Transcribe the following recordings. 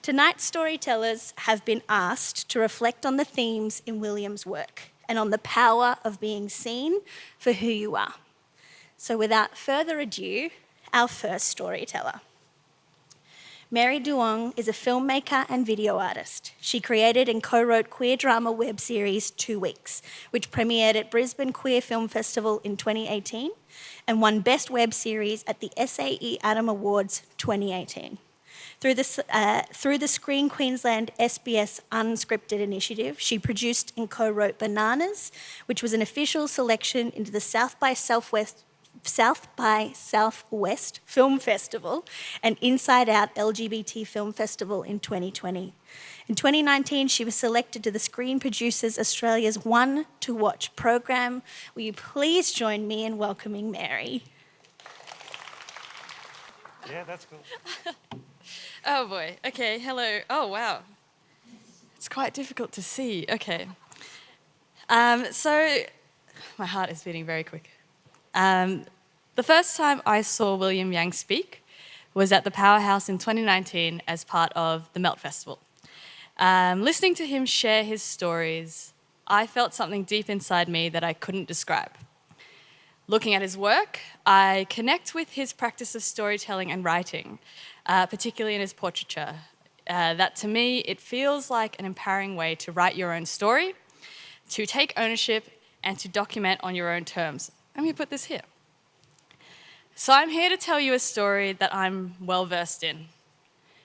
Tonight's storytellers have been asked to reflect on the themes in William's work and on the power of being seen for who you are. So without further ado, our first storyteller. Mary Duong is a filmmaker and video artist. She created and co-wrote queer drama web series 2 Weeks, which premiered at Brisbane Queer Film Festival in 2018 and won Best Web Series at the SAE Adam Awards 2018. Through the Screen Queensland SBS Unscripted initiative, she produced and co-wrote Bananas, which was an official selection into the South by Southwest Film Festival and Inside Out LGBT Film Festival in 2020. In 2019, she was selected to the Screen Producers Australia's One to Watch program. Will you please join me in welcoming Mary? Yeah, that's cool. Oh boy, okay, hello. Oh wow, it's quite difficult to see. Okay. So my heart is beating very quick. The first time I saw William Yang speak was at the Powerhouse in 2019 as part of the Melt Festival. Listening to him share his stories, I felt something deep inside me that I couldn't describe. Looking at his work, I connect with his practice of storytelling and writing, particularly in his portraiture. That to me, it feels like an empowering way to write your own story, to take ownership, and to document on your own terms. Let me put this here. So I'm here to tell you a story that I'm well-versed in,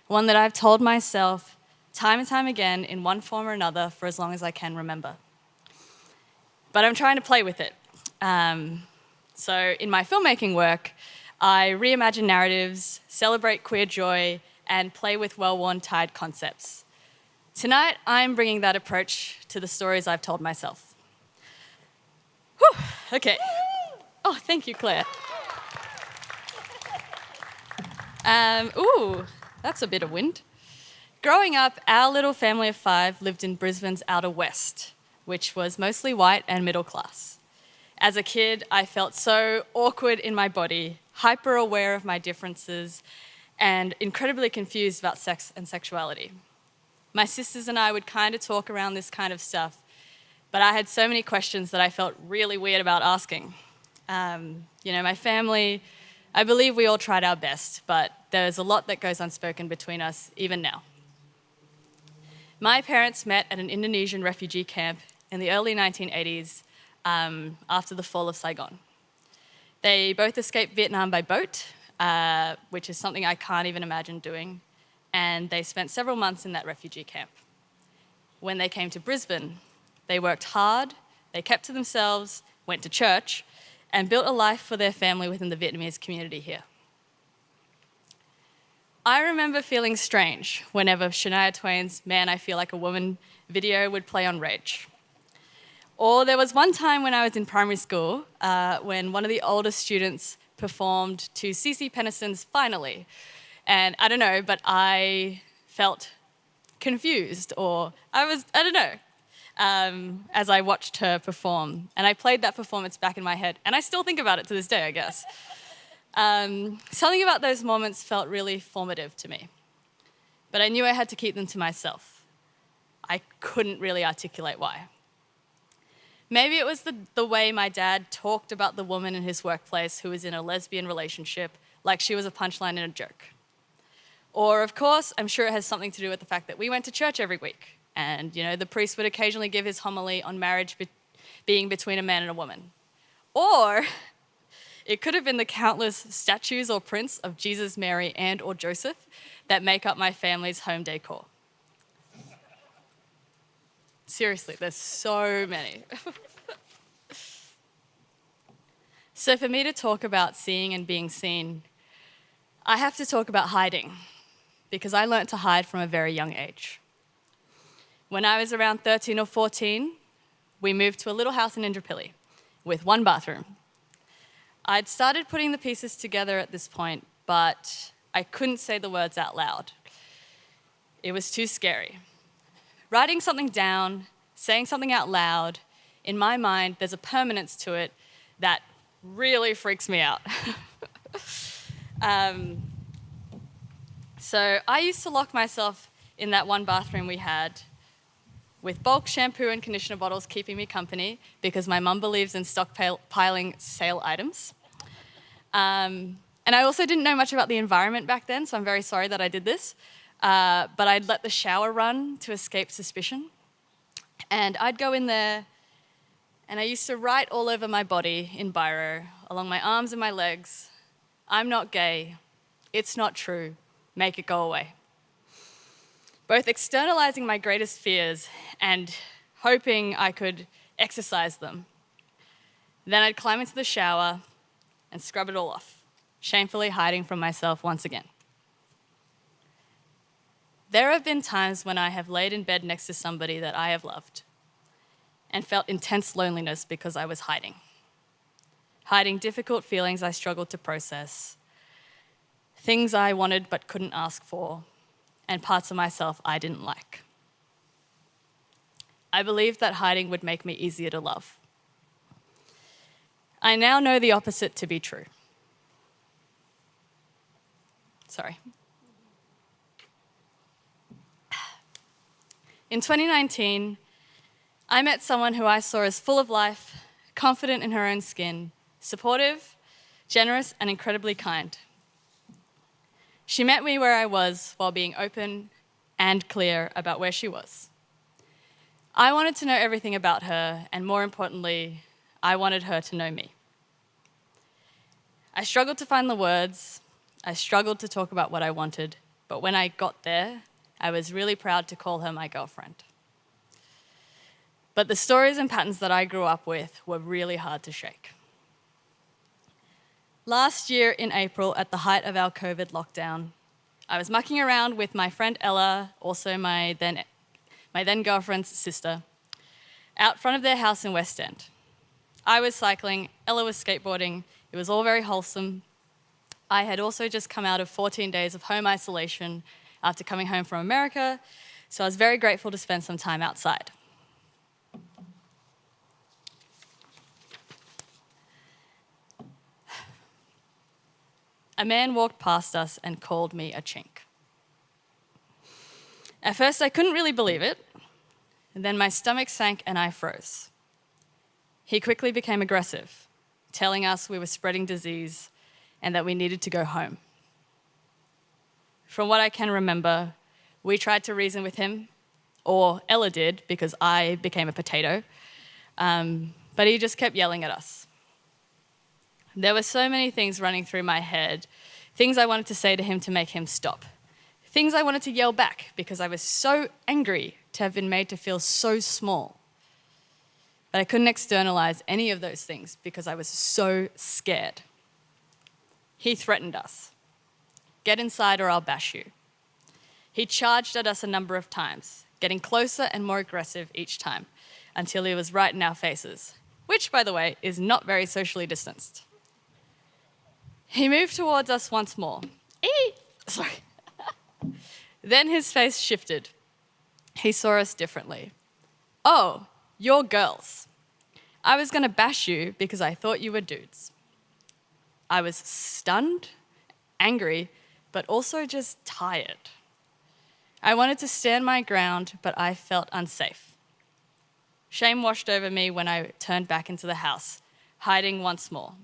one that I've told myself time and time again in one form or another for as long as I can remember. But I'm trying to play with it. So in my filmmaking work, I reimagine narratives, celebrate queer joy, and play with well-worn tied concepts. Tonight, I'm bringing that approach to the stories I've told myself. Whew, okay. Oh, thank you, Claire. Ooh, that's a bit of wind. Growing up, our little family of 5 lived in Brisbane's outer west, which was mostly white and middle class. As a kid, I felt so awkward in my body, hyper aware of my differences, and incredibly confused about sex and sexuality. My sisters and I would kind of talk around this kind of stuff, but I had so many questions that I felt really weird about asking. My family, I believe we all tried our best, but there's a lot that goes unspoken between us, even now. My parents met at an Indonesian refugee camp in the early 1980s after the fall of Saigon. They both escaped Vietnam by boat, which is something I can't even imagine doing, and they spent several months in that refugee camp. When they came to Brisbane, they worked hard, they kept to themselves, went to church, and built a life for their family within the Vietnamese community here. I remember feeling strange whenever Shania Twain's Man, I Feel Like a Woman video would play on Rage. Or there was one time when I was in primary school when one of the older students performed to CeCe Peniston's Finally. And I don't know, but I felt confused or I don't know, as I watched her perform. And I played that performance back in my head. And I still think about it to this day, I guess. Something about those moments felt really formative to me. But I knew I had to keep them to myself. I couldn't really articulate why. Maybe it was the way my dad talked about the woman in his workplace who was in a lesbian relationship like she was a punchline in a joke. Or, of course, I'm sure it has something to do with the fact that we went to church every week. And, the priest would occasionally give his homily on marriage being between a man and a woman. Or it could have been the countless statues or prints of Jesus, Mary, and or Joseph that make up my family's home decor. Seriously, there's so many. So for me to talk about seeing and being seen, I have to talk about hiding, because I learnt to hide from a very young age. When I was around 13 or 14, we moved to a little house in Indooroopilly with 1 bathroom. I'd started putting the pieces together at this point, but I couldn't say the words out loud. It was too scary. Writing something down, saying something out loud, in my mind, there's a permanence to it that really freaks me out. So I used to lock myself in that one bathroom we had, with bulk shampoo and conditioner bottles keeping me company because my mum believes in stockpiling sale items. And I also didn't know much about the environment back then, so I'm very sorry that I did this. But I'd let the shower run to escape suspicion. And I'd go in there, and I used to write all over my body in biro, along my arms and my legs, "I'm not gay, it's not true, make it go away." Both externalizing my greatest fears and hoping I could exercise them. Then I'd climb into the shower and scrub it all off, shamefully hiding from myself once again. There have been times when I have laid in bed next to somebody that I have loved and felt intense loneliness because I was hiding difficult feelings I struggled to process, things I wanted but couldn't ask for, and parts of myself I didn't like. I believed that hiding would make me easier to love. I now know the opposite to be true. Sorry. In 2019, I met someone who I saw as full of life, confident in her own skin, supportive, generous, and incredibly kind. She met me where I was while being open and clear about where she was. I wanted to know everything about her, and more importantly, I wanted her to know me. I struggled to find the words, I struggled to talk about what I wanted, but when I got there, I was really proud to call her my girlfriend. But the stories and patterns that I grew up with were really hard to shake. Last year in April, at the height of our COVID lockdown, I was mucking around with my friend Ella, also my then girlfriend's sister, out front of their house in West End. I was cycling, Ella was skateboarding, it was all very wholesome. I had also just come out of 14 days of home isolation after coming home from America, so I was very grateful to spend some time outside. A man walked past us and called me a chink. At first, I couldn't really believe it, and then my stomach sank and I froze. He quickly became aggressive, telling us we were spreading disease and that we needed to go home. From what I can remember, we tried to reason with him, or Ella did because I became a potato, but he just kept yelling at us. There were so many things running through my head, things I wanted to say to him to make him stop, things I wanted to yell back because I was so angry to have been made to feel so small. But I couldn't externalize any of those things because I was so scared. He threatened us. "Get inside or I'll bash you." He charged at us a number of times, getting closer and more aggressive each time, until he was right in our faces, which, by the way, is not very socially distanced. He moved towards us once more. Sorry. Then his face shifted. He saw us differently. "Oh, you're girls. I was going to bash you because I thought you were dudes." I was stunned, angry, but also just tired. I wanted to stand my ground, but I felt unsafe. Shame washed over me when I turned back into the house, hiding once more.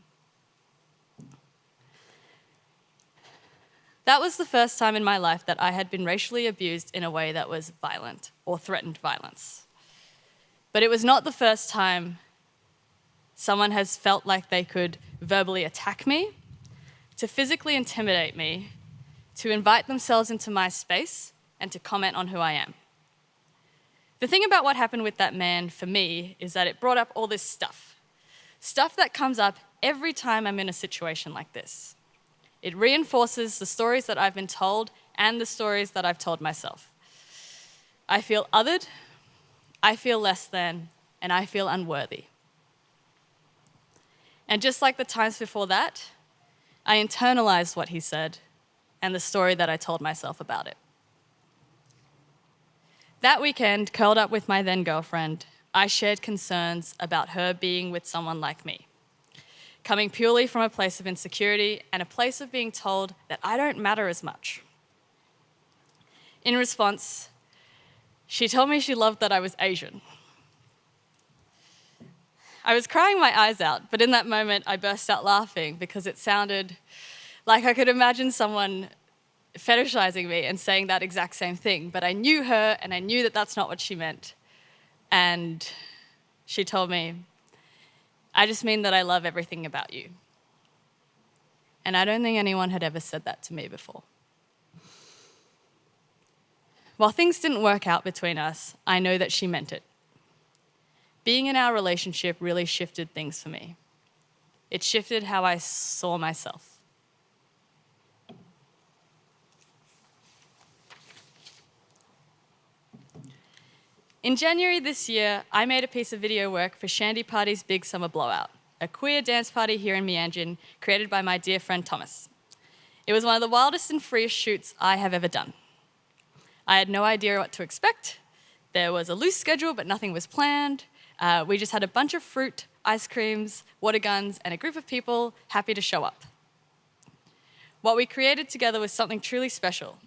That was the first time in my life that I had been racially abused in a way that was violent or threatened violence. But it was not the first time someone has felt like they could verbally attack me, to physically intimidate me, to invite themselves into my space, and to comment on who I am. The thing about what happened with that man for me is that it brought up all this stuff that comes up every time I'm in a situation like this. It reinforces the stories that I've been told and the stories that I've told myself. I feel othered, I feel less than, and I feel unworthy. And just like the times before that, I internalized what he said and the story that I told myself about it. That weekend, curled up with my then girlfriend, I shared concerns about her being with someone like me, coming purely from a place of insecurity and a place of being told that I don't matter as much. In response, She told me she loved that I was Asian. I was crying my eyes out, but in that moment I burst out laughing because it sounded like I could imagine someone fetishizing me and saying that exact same thing. But I knew her and I knew that that's not what she meant. And she told me, I just mean that I love everything about you. And I don't think anyone had ever said that to me before. While things didn't work out between us, I know that she meant it. Being in our relationship really shifted things for me. It shifted how I saw myself. In January this year, I made a piece of video work for Shandy Party's Big Summer Blowout, a queer dance party here in Meanjin, created by my dear friend Thomas. It was one of the wildest and freest shoots I have ever done. I had no idea what to expect. There was a loose schedule, but nothing was planned. We just had a bunch of fruit, ice creams, water guns, and a group of people happy to show up. What we created together was something truly special,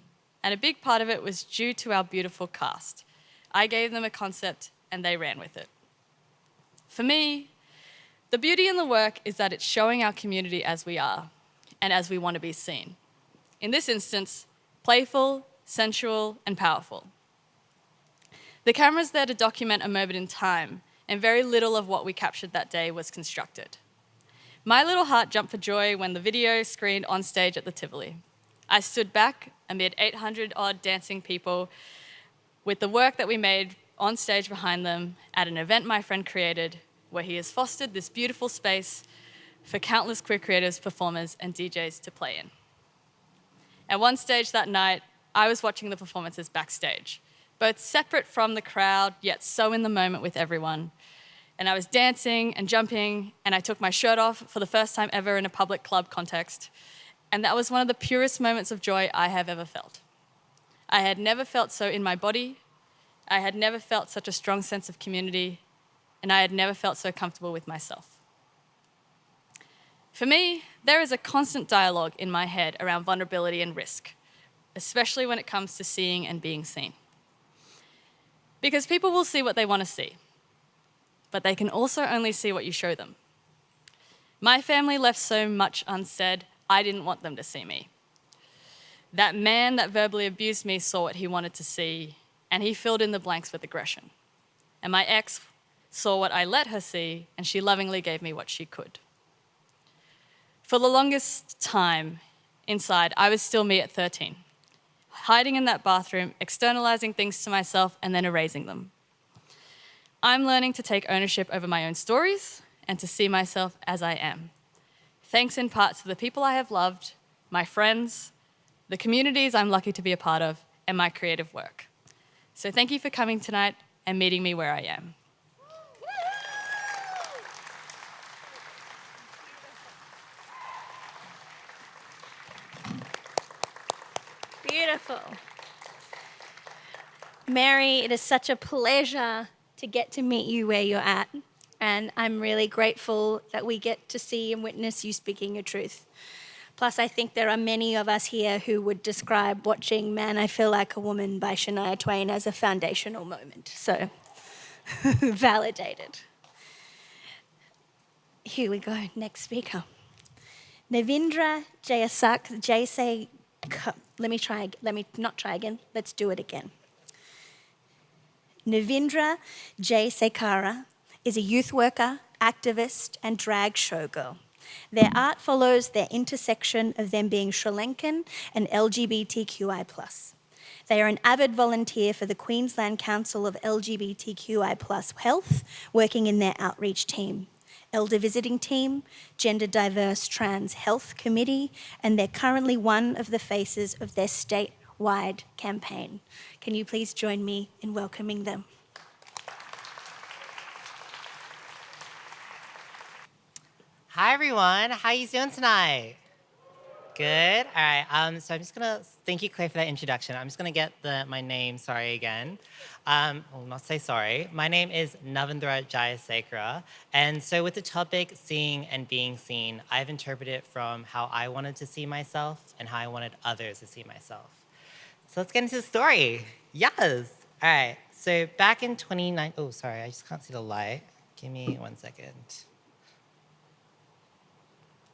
and a big part of it was due to our beautiful cast. I gave them a concept, and they ran with it. For me, the beauty in the work is that it's showing our community as we are, and as we want to be seen. In this instance, playful, sensual, and powerful. The camera's there to document a moment in time, and very little of what we captured that day was constructed. My little heart jumped for joy when the video screened on stage at the Tivoli. I stood back amid 800-odd dancing people with the work that we made on stage behind them at an event my friend created, where he has fostered this beautiful space for countless queer creatives, performers, and DJs to play in. At one stage that night, I was watching the performances backstage, both separate from the crowd, yet so in the moment with everyone. And I was dancing and jumping, and I took my shirt off for the first time ever in a public club context. And that was one of the purest moments of joy I have ever felt. I had never felt so in my body. I had never felt such a strong sense of community, and I had never felt so comfortable with myself. For me, there is a constant dialogue in my head around vulnerability and risk, especially when it comes to seeing and being seen. Because people will see what they want to see, but they can also only see what you show them. My family left so much unsaid, I didn't want them to see me. That man that verbally abused me saw what he wanted to see, and he filled in the blanks with aggression. And my ex saw what I let her see, and she lovingly gave me what she could. For the longest time inside, I was still me at 13, hiding in that bathroom, externalizing things to myself, and then erasing them. I'm learning to take ownership over my own stories and to see myself as I am. Thanks in part to the people I have loved, my friends, the communities I'm lucky to be a part of, and my creative work. So thank you for coming tonight and meeting me where I am. Beautiful. Mary, it is such a pleasure to get to meet you where you're at. And I'm really grateful that we get to see and witness you speaking your truth. Plus, I think there are many of us here who would describe watching Man, I Feel Like a Woman by Shania Twain as a foundational moment. So, validated. Here we go, next speaker. Navindra Jayasekera. Let's do it again. Navindra Jayasekera is a youth worker, activist, and drag showgirl. Their art follows their intersection of them being Sri Lankan and LGBTQI+. They are an avid volunteer for the Queensland Council of LGBTQI+ Health, working in their outreach team, elder visiting team, gender diverse trans health committee, and they're currently one of the faces of their statewide campaign. Can you please join me in welcoming them? Hi everyone, how you doing tonight? Good. All right. So I'm just gonna thank you, Clay, for that introduction. I'm just gonna get my name. Sorry again. Well, not say sorry. My name is Navindra Jayasekera, and so with the topic seeing and being seen, I've interpreted it from how I wanted to see myself and how I wanted others to see myself. So let's get into the story. Yes. All right, so back in 29, oh, sorry, I just can't see the light. Give me 1 second.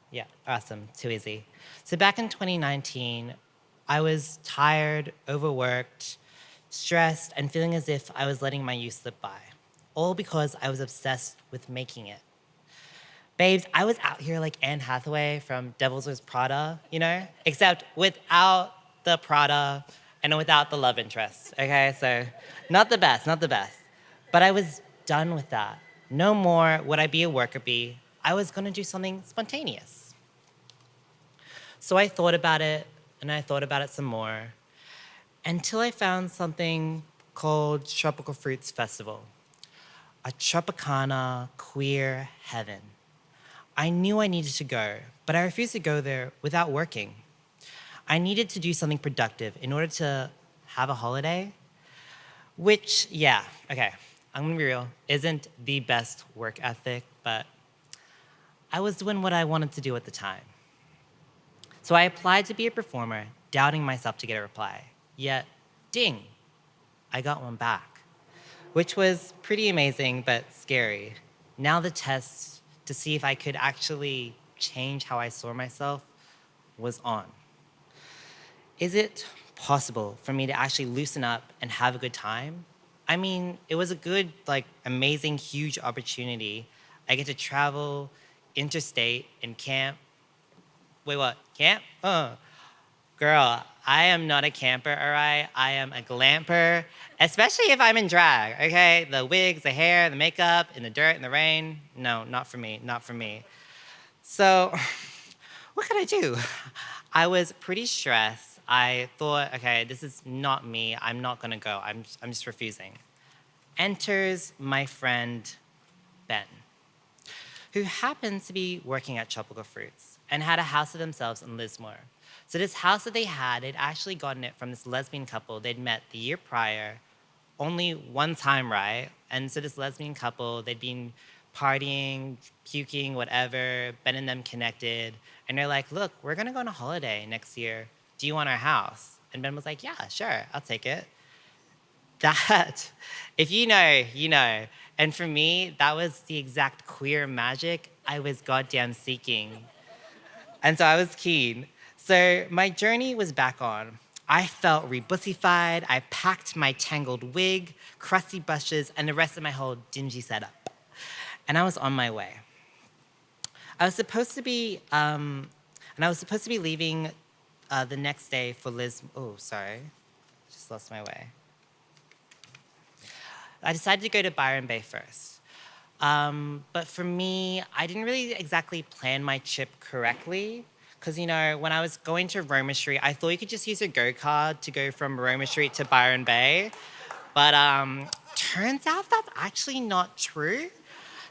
Yeah, awesome, too easy. So back in 2019, I was tired, overworked, stressed, and feeling as if I was letting my youth slip by. All because I was obsessed with making it. Babes, I was out here like Anne Hathaway from Devil's Wears Prada, you know? Except without the Prada and without the love interest, okay? So not the best, not the best. But I was done with that. No more would I be a worker bee. I was gonna do something spontaneous. So I thought about it, and I thought about it some more, until I found something called Tropical Fruits Festival, a Tropicana queer heaven. I knew I needed to go, but I refused to go there without working. I needed to do something productive in order to have a holiday, which, yeah, okay, I'm gonna be real, isn't the best work ethic, but I was doing what I wanted to do at the time. So I applied to be a performer, doubting myself to get a reply. Yet, ding, I got one back, which was pretty amazing but scary. Now the test to see if I could actually change how I saw myself was on. Is it possible for me to actually loosen up and have a good time? I mean, it was a good, like, amazing, huge opportunity. I get to travel interstate and camp. Wait, what? Camp? Girl, I am not a camper, all right? I am a glamper, especially if I'm in drag, okay? The wigs, the hair, the makeup, in the dirt, in the rain. No, not for me, not for me. So, what could I do? I was pretty stressed. I thought, okay, this is not me. I'm not gonna go. I'm just refusing. Enters my friend, Ben, who happens to be working at Tropical Fruits and had a house of themselves in Lismore. So this house that they had, they'd actually gotten it from this lesbian couple they'd met the year prior, only one time, right? And so this lesbian couple, they'd been partying, puking, whatever, Ben and them connected, and they're like, look, we're gonna go on a holiday next year. Do you want our house? And Ben was like, yeah, sure, I'll take it. That, if you know, you know. And for me, that was the exact queer magic I was goddamn seeking. And so I was keen. So my journey was back on. I felt rebussified. I packed my tangled wig, crusty brushes, and the rest of my whole dingy setup. And I was on my way. I was supposed to be leaving the next day for oh, sorry. Just lost my way. I decided to go to Byron Bay first. But for me, I didn't really exactly plan my trip correctly. Because, you know, when I was going to Roma Street, I thought you could just use your Go card to go from Roma Street to Byron Bay. But turns out that's actually not true.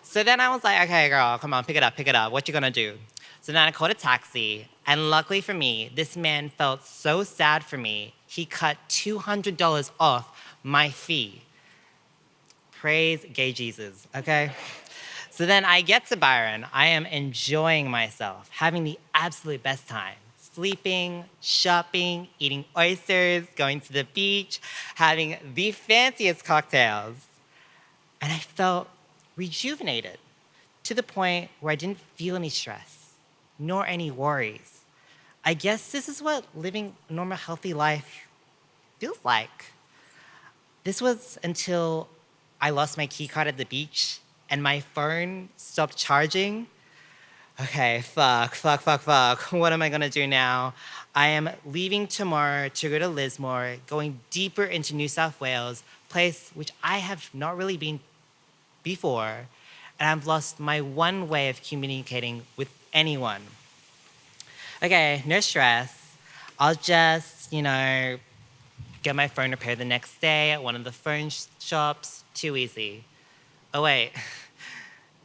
So then I was like, okay, girl, come on, pick it up. What you gonna do? So then I called a taxi. And luckily for me, this man felt so sad for me, he cut $200 off my fee. Praise gay Jesus, okay? So then I get to Byron. I am enjoying myself, having the absolute best time. Sleeping, shopping, eating oysters, going to the beach, having the fanciest cocktails. And I felt rejuvenated to the point where I didn't feel any stress, nor any worries. I guess this is what living a normal, healthy life feels like. This was until I lost my key card at the beach and my phone stopped charging. Okay, fuck. What am I gonna do now? I am leaving tomorrow to go to Lismore, going deeper into New South Wales, place which I have not really been before, and I've lost my one way of communicating with anyone. Okay, no stress. I'll just, you know, get my phone repaired the next day at one of the phone shops. Too easy. Oh wait,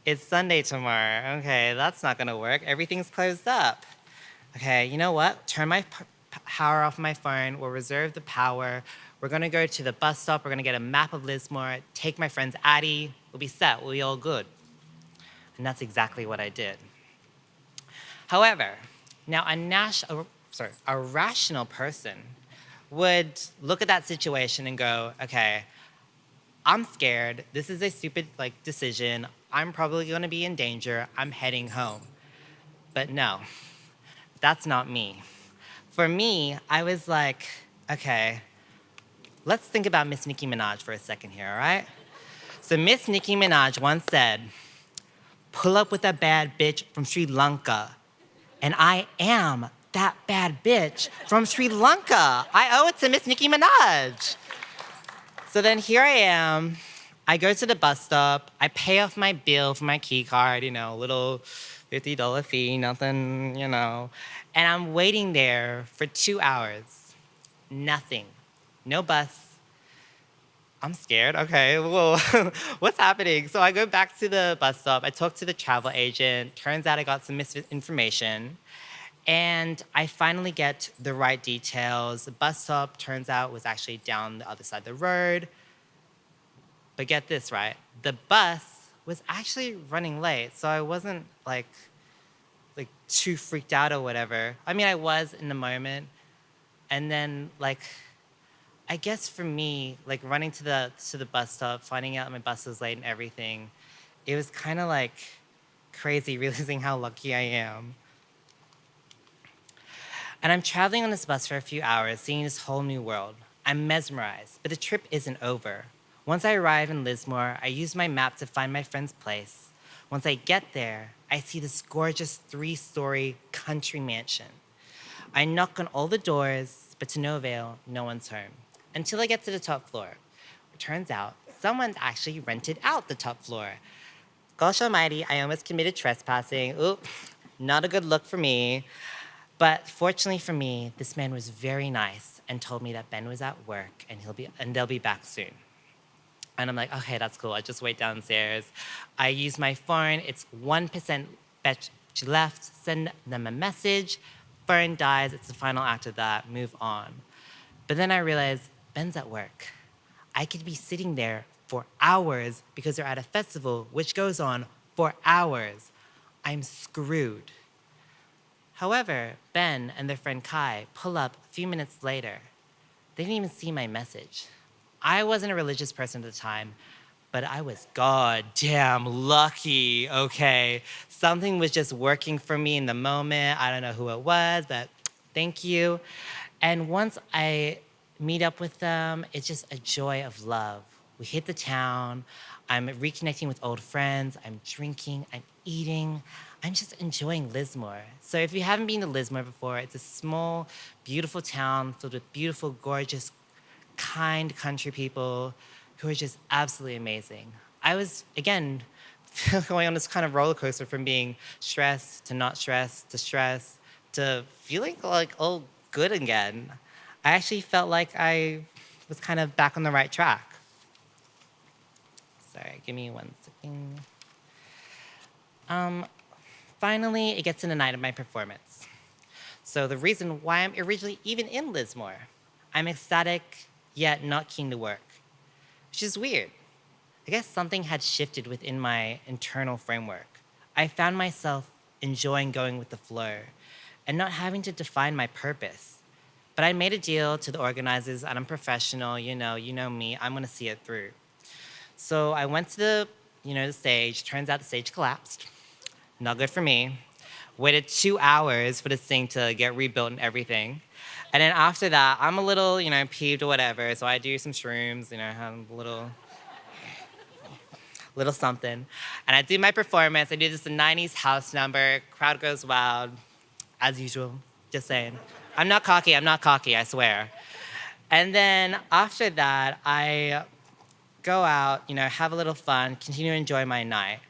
it's Sunday tomorrow. Okay, that's not gonna work. Everything's closed up. Okay, you know what? Turn my power off my phone. We'll reserve the power. We're gonna go to the bus stop. We're gonna get a map of Lismore, take my friend's Addie. We'll be set. We'll be all good. And that's exactly what I did. However, now a rational person would look at that situation and go, okay, I'm scared. This is a stupid decision. I'm probably gonna be in danger. I'm heading home. But no, that's not me. For me, I was like, okay, let's think about Miss Nicki Minaj for a second here, all right? So Miss Nicki Minaj once said, pull up with a bad bitch from Sri Lanka. And I am that bad bitch from Sri Lanka. I owe it to Miss Nicki Minaj. So then here I am. I go to the bus stop. I pay off my bill for my key card, a little $50 fee, nothing, And I'm waiting there for 2 hours. Nothing. No bus. I'm scared. Okay, whoa, what's happening? So I go back to the bus stop. I talk to the travel agent. Turns out I got some misinformation. And I finally get the right details. The bus stop, turns out, was actually down the other side of the road. But get this, right? The bus was actually running late, so I wasn't like too freaked out or whatever. I mean, I was in the moment. And then I guess for me, running to the bus stop, finding out my bus was late and everything, it was kind of crazy realizing how lucky I am. And I'm traveling on this bus for a few hours, seeing this whole new world. I'm mesmerized, but the trip isn't over. Once I arrive in Lismore, I use my map to find my friend's place. Once I get there, I see this gorgeous 3-story country mansion. I knock on all the doors, but to no avail, no one's home. Until I get to the top floor. It turns out someone's actually rented out the top floor. Gosh almighty, I almost committed trespassing. Oop, not a good look for me. But fortunately for me, this man was very nice and told me that Ben was at work and they'll be back soon. And I'm like, okay, that's cool. I just wait downstairs. I use my phone. It's 1% battery left. Send them a message. Phone dies. It's the final act of that. Move on. But then I realized Ben's at work. I could be sitting there for hours because they're at a festival, which goes on for hours. I'm screwed. However, Ben and their friend Kai pull up a few minutes later. They didn't even see my message. I wasn't a religious person at the time, but I was goddamn lucky, okay? Something was just working for me in the moment. I don't know who it was, but thank you. And once I meet up with them, it's just a joy of love. We hit the town. I'm reconnecting with old friends. I'm drinking. I'm eating. I'm just enjoying Lismore. So if you haven't been to Lismore before, it's a small, beautiful town filled with beautiful, gorgeous, kind country people who are just absolutely amazing. I was, again, going on this kind of roller coaster from being stressed to not stressed to feeling all good again. I actually felt like I was kind of back on the right track. Sorry, give me 1 second. Finally, it gets to the night of my performance. So the reason why I'm originally even in Lismore, I'm ecstatic, yet not keen to work, which is weird. I guess something had shifted within my internal framework. I found myself enjoying going with the flow and not having to define my purpose. But I made a deal to the organizers, and I'm professional, you know me, I'm gonna see it through. So I went to the stage. Turns out the stage collapsed. Not good for me. Waited 2 hours for this thing to get rebuilt and everything. And then after that, I'm a little, peeved or whatever, so I do some shrooms, have a little something. And I do my performance. I do this 90s house number. Crowd goes wild, as usual, just saying. I'm not cocky, I swear. And then after that, I go out, have a little fun, continue to enjoy my night.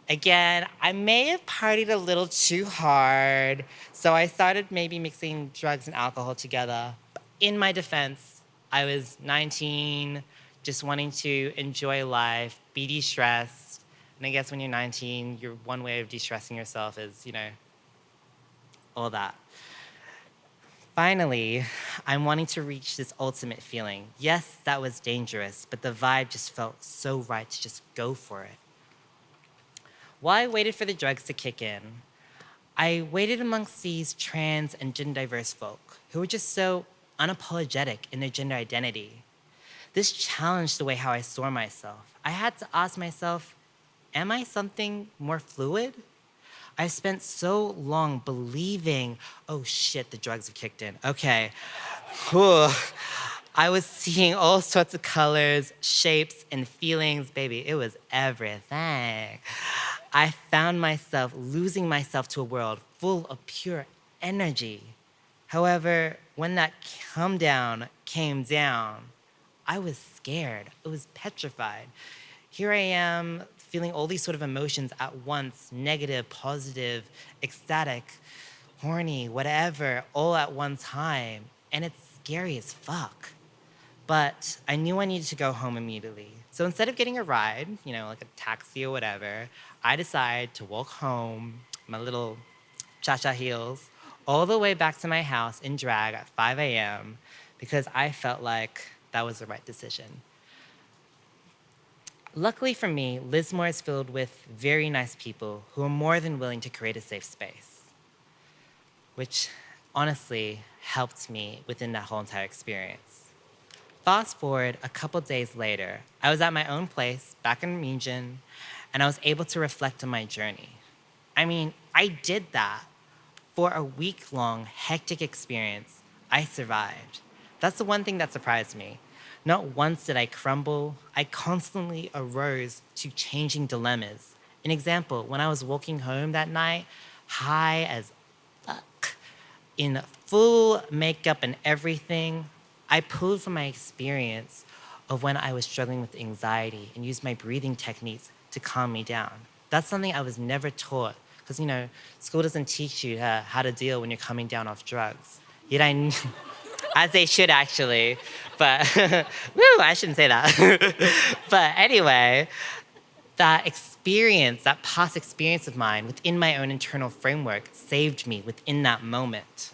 Again, I may have partied a little too hard, so I started maybe mixing drugs and alcohol together. In my defense, I was 19, just wanting to enjoy life, be de-stressed. And I guess when you're 19, your one way of de-stressing yourself is, all that. Finally, I'm wanting to reach this ultimate feeling. Yes, that was dangerous, but the vibe just felt so right to just go for it. While I waited for the drugs to kick in, I waited amongst these trans and gender diverse folk who were just so unapologetic in their gender identity. This challenged the way how I saw myself. I had to ask myself, am I something more fluid? I've spent so long believing, oh shit, the drugs have kicked in. Okay. Whew. I was seeing all sorts of colors, shapes, and feelings. Baby, it was everything. I found myself losing myself to a world full of pure energy. However, when that came down, I was scared. I was petrified. Here I am feeling all these sort of emotions at once, negative, positive, ecstatic, horny, whatever, all at one time. And it's scary as fuck. But I knew I needed to go home immediately. So instead of getting a ride, like a taxi or whatever, I decided to walk home, my little cha-cha heels, all the way back to my house in drag at 5 a.m. because I felt like that was the right decision. Luckily for me, Lismore is filled with very nice people who are more than willing to create a safe space, which honestly helped me within that whole entire experience. Fast forward a couple days later, I was at my own place back in Meanjin, and I was able to reflect on my journey. I mean, I did that. For a week-long, hectic experience, I survived. That's the one thing that surprised me. Not once did I crumble. I constantly arose to changing dilemmas. An example, when I was walking home that night, high as fuck, in full makeup and everything, I pulled from my experience of when I was struggling with anxiety and used my breathing techniques to calm me down. That's something I was never taught because, school doesn't teach you how to deal when you're coming down off drugs. Yet I knew, as they should actually, but, woo, I shouldn't say that. But anyway, that experience, that past experience of mine within my own internal framework saved me within that moment.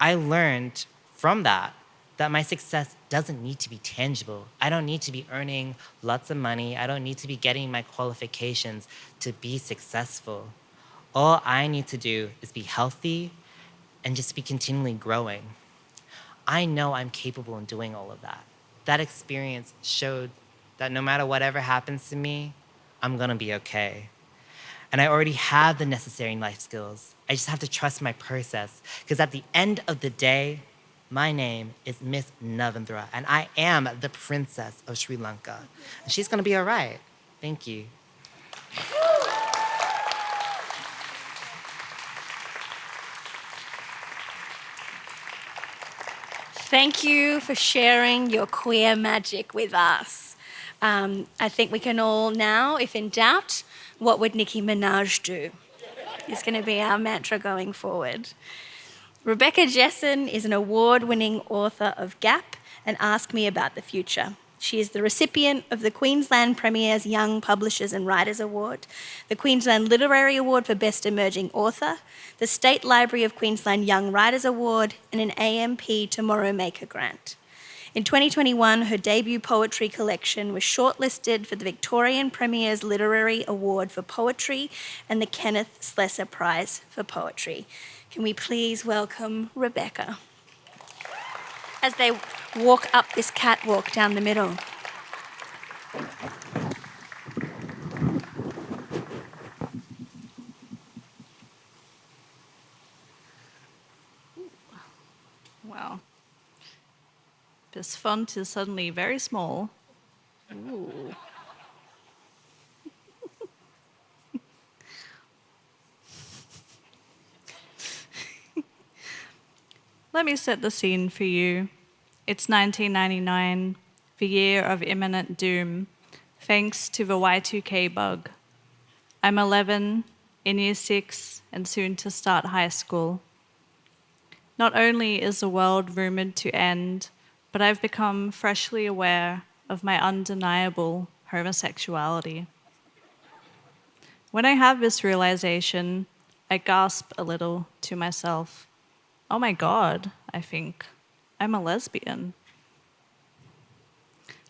I learned from that my success doesn't need to be tangible. I don't need to be earning lots of money. I don't need to be getting my qualifications to be successful. All I need to do is be healthy and just be continually growing. I know I'm capable in doing all of that. That experience showed that no matter whatever happens to me, I'm gonna be okay. And I already have the necessary life skills. I just have to trust my process, because at the end of the day, my name is Miss Navindra, and I am the princess of Sri Lanka. And she's gonna be all right. Thank you. Thank you for sharing your queer magic with us. I think we can all now, if in doubt, what would Nicki Minaj do? It's going to be our mantra going forward. Rebecca Jessen is an award-winning author of Gap and Ask Me About the Future. She is the recipient of the Queensland Premier's Young Publishers and Writers Award, the Queensland Literary Award for Best Emerging Author, the State Library of Queensland Young Writers Award, and an AMP Tomorrow Maker grant. In 2021, her debut poetry collection was shortlisted for the Victorian Premier's Literary Award for Poetry and the Kenneth Slessor Prize for Poetry. Can we please welcome Rebecca as they walk up this catwalk down the middle. Wow. This font is suddenly very small. Ooh. Let me set the scene for you. It's 1999, the year of imminent doom, thanks to the Y2K bug. I'm 11, in year 6, and soon to start high school. Not only is the world rumored to end, but I've become freshly aware of my undeniable homosexuality. When I have this realization, I gasp a little to myself. Oh my God, I think. I'm a lesbian.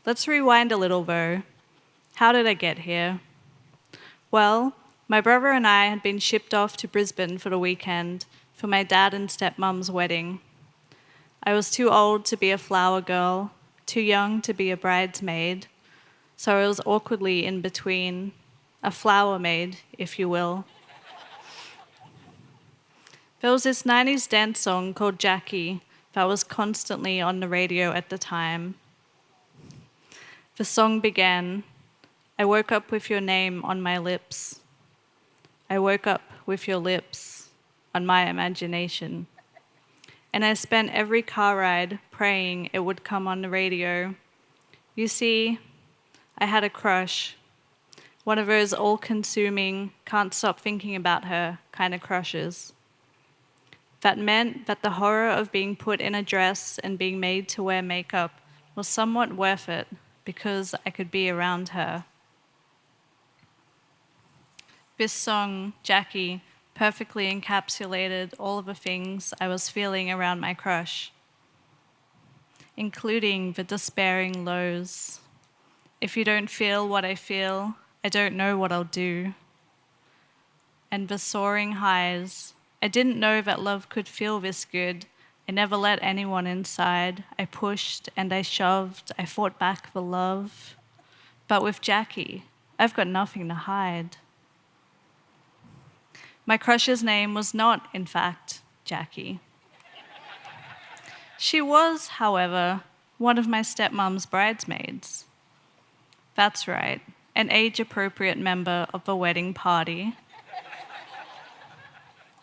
Let's rewind a little though. How did I get here? Well, my brother and I had been shipped off to Brisbane for the weekend for my dad and stepmom's wedding. I was too old to be a flower girl, too young to be a bridesmaid, so I was awkwardly in between, a flower maid, if you will. There was this 90s dance song called Jackie that was constantly on the radio at the time. The song began, "I woke up with your name on my lips. I woke up with your lips on my imagination. And I spent every car ride praying it would come on the radio. You see, I had a crush, one of those all-consuming, can't stop thinking about her kind of crushes. That meant that the horror of being put in a dress and being made to wear makeup was somewhat worth it because I could be around her." This song, Jackie, perfectly encapsulated all of the things I was feeling around my crush, including the despairing lows. If you don't feel what I feel, I don't know what I'll do. And the soaring highs. I didn't know that love could feel this good. I never let anyone inside. I pushed and I shoved. I fought back for love. But with Jackie, I've got nothing to hide. My crush's name was not, in fact, Jackie. She was, however, one of my stepmom's bridesmaids. That's right, an age-appropriate member of the wedding party,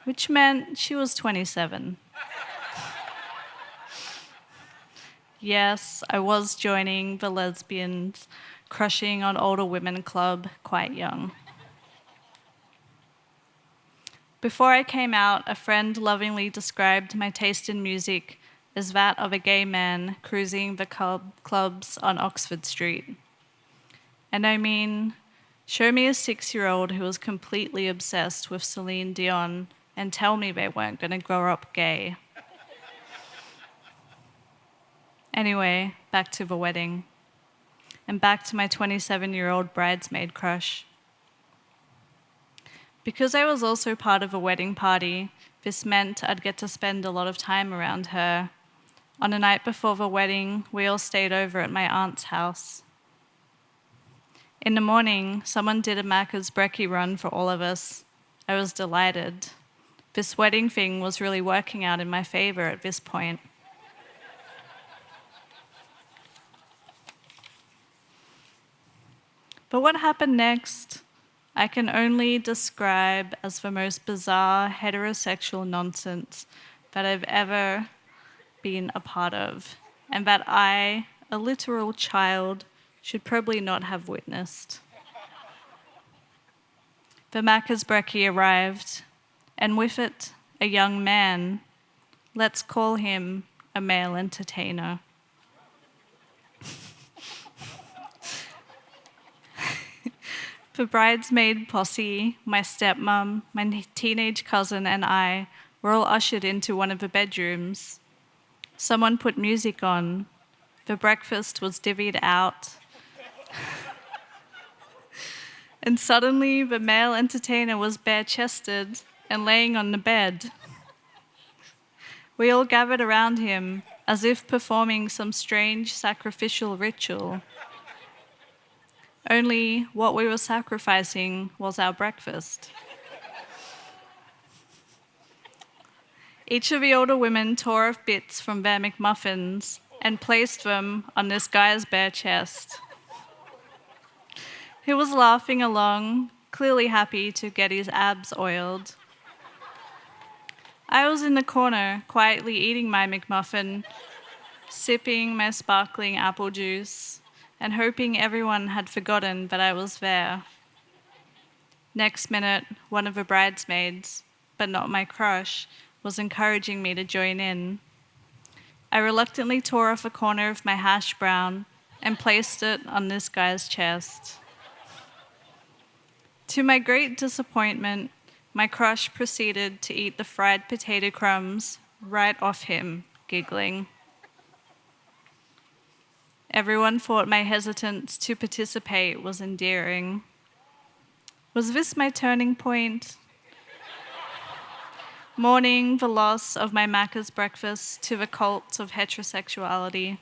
which meant she was 27. Yes, I was joining the lesbians, crushing on older women club quite young. Before I came out, a friend lovingly described my taste in music as that of a gay man cruising the clubs on Oxford Street. And I mean, show me a 6-year-old who was completely obsessed with Celine Dion and tell me they weren't going to grow up gay. Anyway, back to the wedding. And back to my 27-year-old bridesmaid crush. Because I was also part of a wedding party, this meant I'd get to spend a lot of time around her. On the night before the wedding, we all stayed over at my aunt's house. In the morning, someone did a Macca's brekkie run for all of us. I was delighted. This wedding thing was really working out in my favor at this point. But what happened next, I can only describe as the most bizarre heterosexual nonsense that I've ever been a part of, and that I, a literal child, should probably not have witnessed. The Macca's brekkie arrived, and with it, a young man. Let's call him a male entertainer. The bridesmaid posse, my stepmom, my teenage cousin, and I were all ushered into one of the bedrooms. Someone put music on. The breakfast was divvied out. And suddenly, the male entertainer was bare-chested and laying on the bed. We all gathered around him as if performing some strange sacrificial ritual. Only what we were sacrificing was our breakfast. Each of the older women tore off bits from their McMuffins and placed them on this guy's bare chest. He was laughing along, clearly happy to get his abs oiled. I was in the corner, quietly eating my McMuffin, sipping my sparkling apple juice, and hoping everyone had forgotten that I was there. Next minute, one of the bridesmaids, but not my crush, was encouraging me to join in. I reluctantly tore off a corner of my hash brown and placed it on this guy's chest. To my great disappointment, my crush proceeded to eat the fried potato crumbs right off him, giggling. Everyone thought my hesitance to participate was endearing. Was this my turning point? Mourning the loss of my Macca's breakfast to the cult of heterosexuality.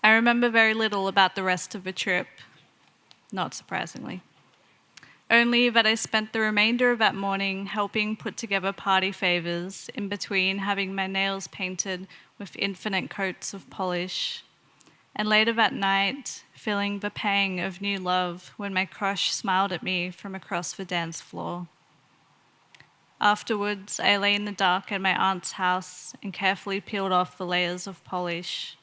I remember very little about the rest of the trip, not surprisingly. Only that I spent the remainder of that morning helping put together party favors, in between having my nails painted with infinite coats of polish, and later that night, feeling the pang of new love when my crush smiled at me from across the dance floor. Afterwards, I lay in the dark at my aunt's house and carefully peeled off the layers of polish.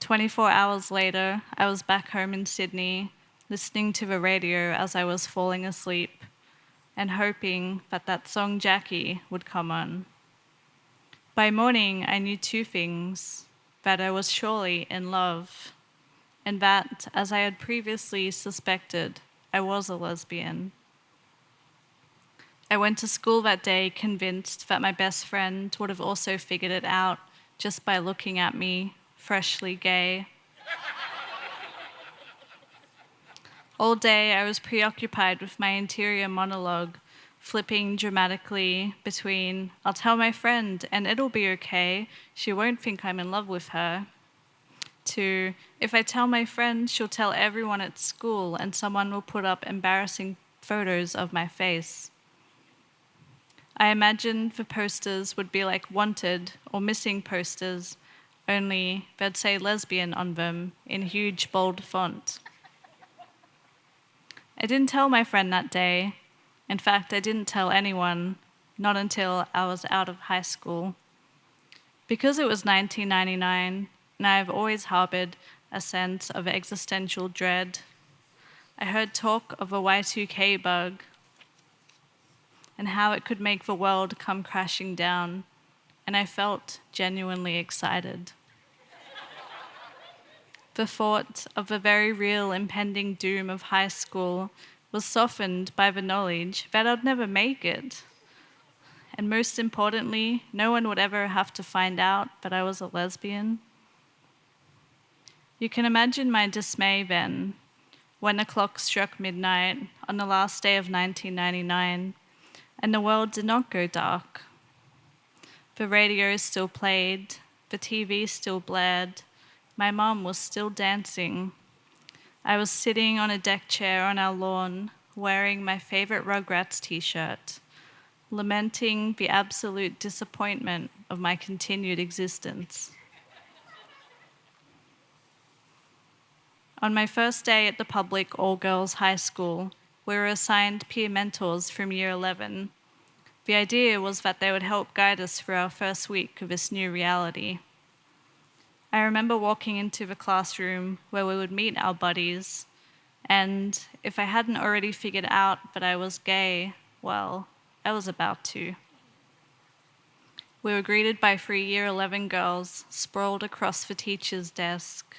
24 hours later, I was back home in Sydney, listening to the radio as I was falling asleep and hoping that that song Jackie would come on. By morning, I knew two things: that I was surely in love, and that, as I had previously suspected, I was a lesbian. I went to school that day convinced that my best friend would have also figured it out just by looking at me, freshly gay. All day I was preoccupied with my interior monologue, flipping dramatically between, I'll tell my friend and it'll be okay, she won't think I'm in love with her, to, if I tell my friend, she'll tell everyone at school and someone will put up embarrassing photos of my face. I imagined the posters would be like wanted or missing posters, only they'd say lesbian on them in huge bold font. I didn't tell my friend that day. In fact, I didn't tell anyone, not until I was out of high school. Because it was 1999, and I have always harbored a sense of existential dread, I heard talk of a Y2K bug and how it could make the world come crashing down, and I felt genuinely excited. The thought of the very real impending doom of high school was softened by the knowledge that I'd never make it. And most importantly, no one would ever have to find out that I was a lesbian. You can imagine my dismay then, when the clock struck midnight on the last day of 1999, and the world did not go dark. The radio still played, the TV still blared, my mom was still dancing. I was sitting on a deck chair on our lawn, wearing my favorite Rugrats t-shirt, lamenting the absolute disappointment of my continued existence. On my first day at the public all-girls high school, we were assigned peer mentors from year 11. The idea was that they would help guide us through our first week of this new reality. I remember walking into the classroom where we would meet our buddies, and if I hadn't already figured out that I was gay, well, I was about to. We were greeted by 3 year 11 girls sprawled across the teacher's desk.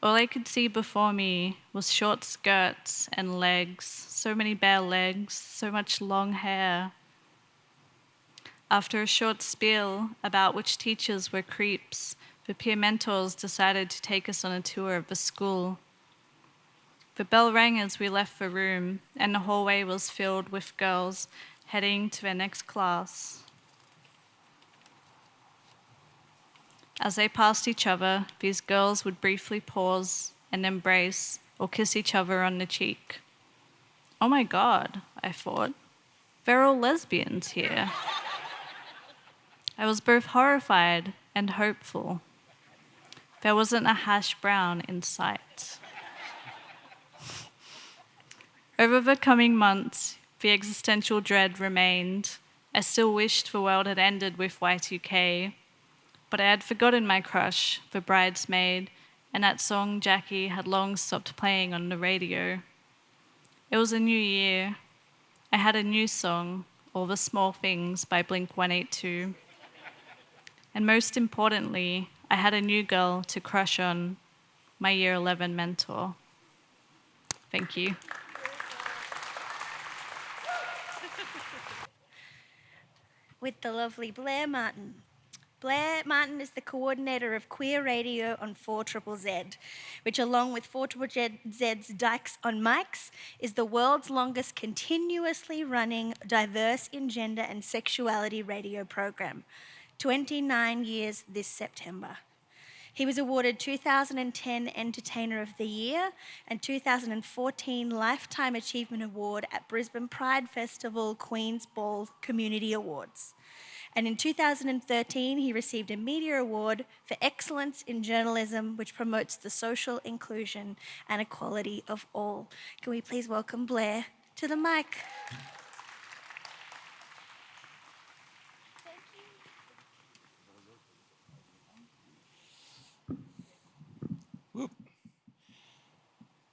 All I could see before me was short skirts and legs, so many bare legs, so much long hair. After a short spiel about which teachers were creeps, the peer mentors decided to take us on a tour of the school. The bell rang as we left the room, and the hallway was filled with girls heading to their next class. As they passed each other, these girls would briefly pause and embrace or kiss each other on the cheek. Oh my God, I thought. They're all lesbians here. I was both horrified and hopeful. There wasn't a hash brown in sight. Over the coming months, the existential dread remained. I still wished the world had ended with Y2K, but I had forgotten my crush, the bridesmaid, and that song Jackie had long stopped playing on the radio. It was a new year. I had a new song, All the Small Things by Blink-182. And most importantly, I had a new girl to crush on, my year 11 mentor. Thank you. With the lovely Blair Martin. Blair Martin is the coordinator of Queer Radio on 4ZZZ, which along with 4ZZZ's Dykes on Mics, is the world's longest continuously running diverse in gender and sexuality radio program. 29 years this September. He was awarded 2010 Entertainer of the Year and 2014 Lifetime Achievement Award at Brisbane Pride Festival Queen's Ball Community Awards. And in 2013, he received a Media Award for Excellence in Journalism, which promotes the social inclusion and equality of all. Can we please welcome Blair to the mic?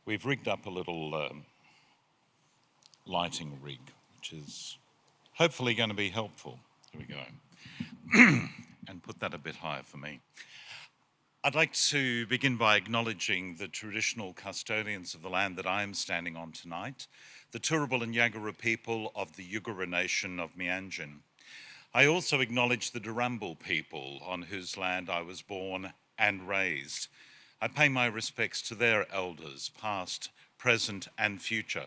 We've rigged up a little lighting rig, which is hopefully going to be helpful. Here we go. And put that a bit higher for me. I'd like to begin by acknowledging the traditional custodians of the land that I am standing on tonight, the Turrbal and Yagara people of the Yugara Nation of Mianjin. I also acknowledge the Durambil people on whose land I was born and raised. I pay my respects to their elders, past, present, and future.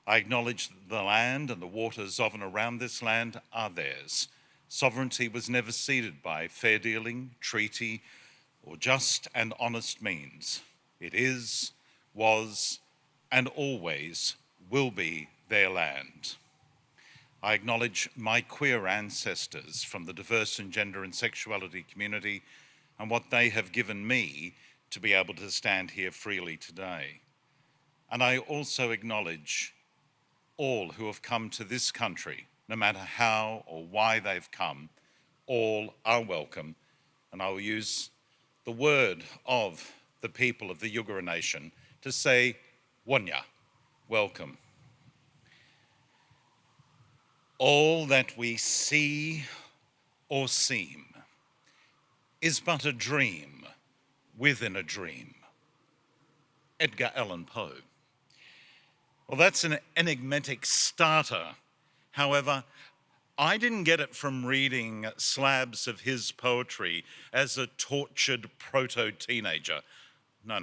I acknowledge that the land and the waters of and around this land are theirs. Sovereignty was never ceded by fair dealing, treaty, or just and honest means. It is, was, and always will be their land. I acknowledge my queer ancestors from the diverse and gender and sexuality community and what they have given me to be able to stand here freely today. And I also acknowledge all who have come to this country, no matter how or why they've come. All are welcome. And I will use the word of the people of the Yugara Nation to say, Wanya, welcome. All that we see or seem is but a dream within a dream. Edgar Allan Poe. Well, that's an enigmatic starter. However, I didn't get it from reading slabs of his poetry as a tortured proto-teenager. No.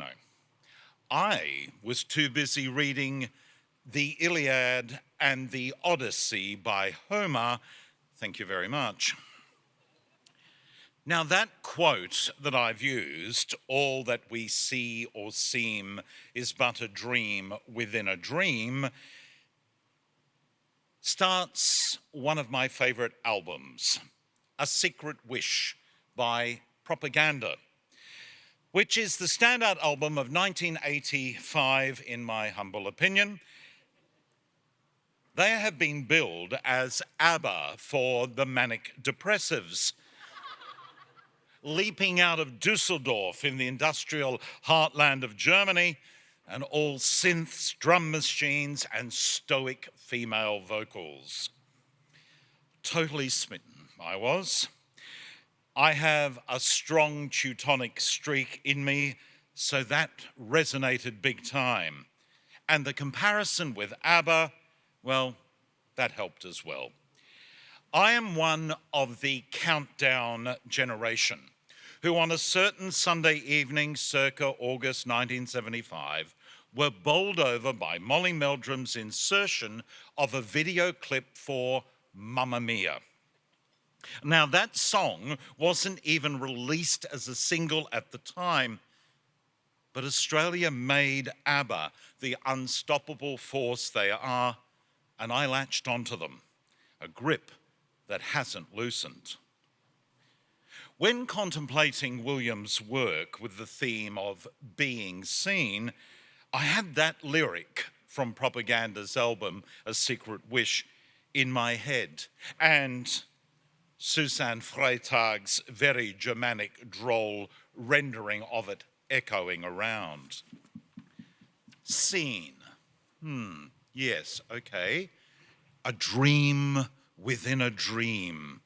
I was too busy reading the Iliad and the Odyssey by Homer. Thank you very much. Now, that quote that I've used, all that we see or seem is but a dream within a dream, starts one of my favorite albums, A Secret Wish by Propaganda, which is the standout album of 1985, in my humble opinion. They have been billed as ABBA for the manic depressives, leaping out of Dusseldorf in the industrial heartland of Germany, and all synths, drum machines, and stoic female vocals. Totally smitten, I was. I have a strong Teutonic streak in me, so that resonated big time. And the comparison with ABBA, well, that helped as well. I am one of the countdown generation who on a certain Sunday evening circa August 1975 were bowled over by Molly Meldrum's insertion of a video clip for Mamma Mia. Now, that song wasn't even released as a single at the time, but Australia made ABBA the unstoppable force they are, and I latched onto them, a grip that hasn't loosened. When contemplating William's work with the theme of being seen, I had that lyric from Propaganda's album, A Secret Wish, in my head, and Susanne Freitag's very Germanic, droll rendering of it echoing around. Seen. Yes, okay. A dream within a dream.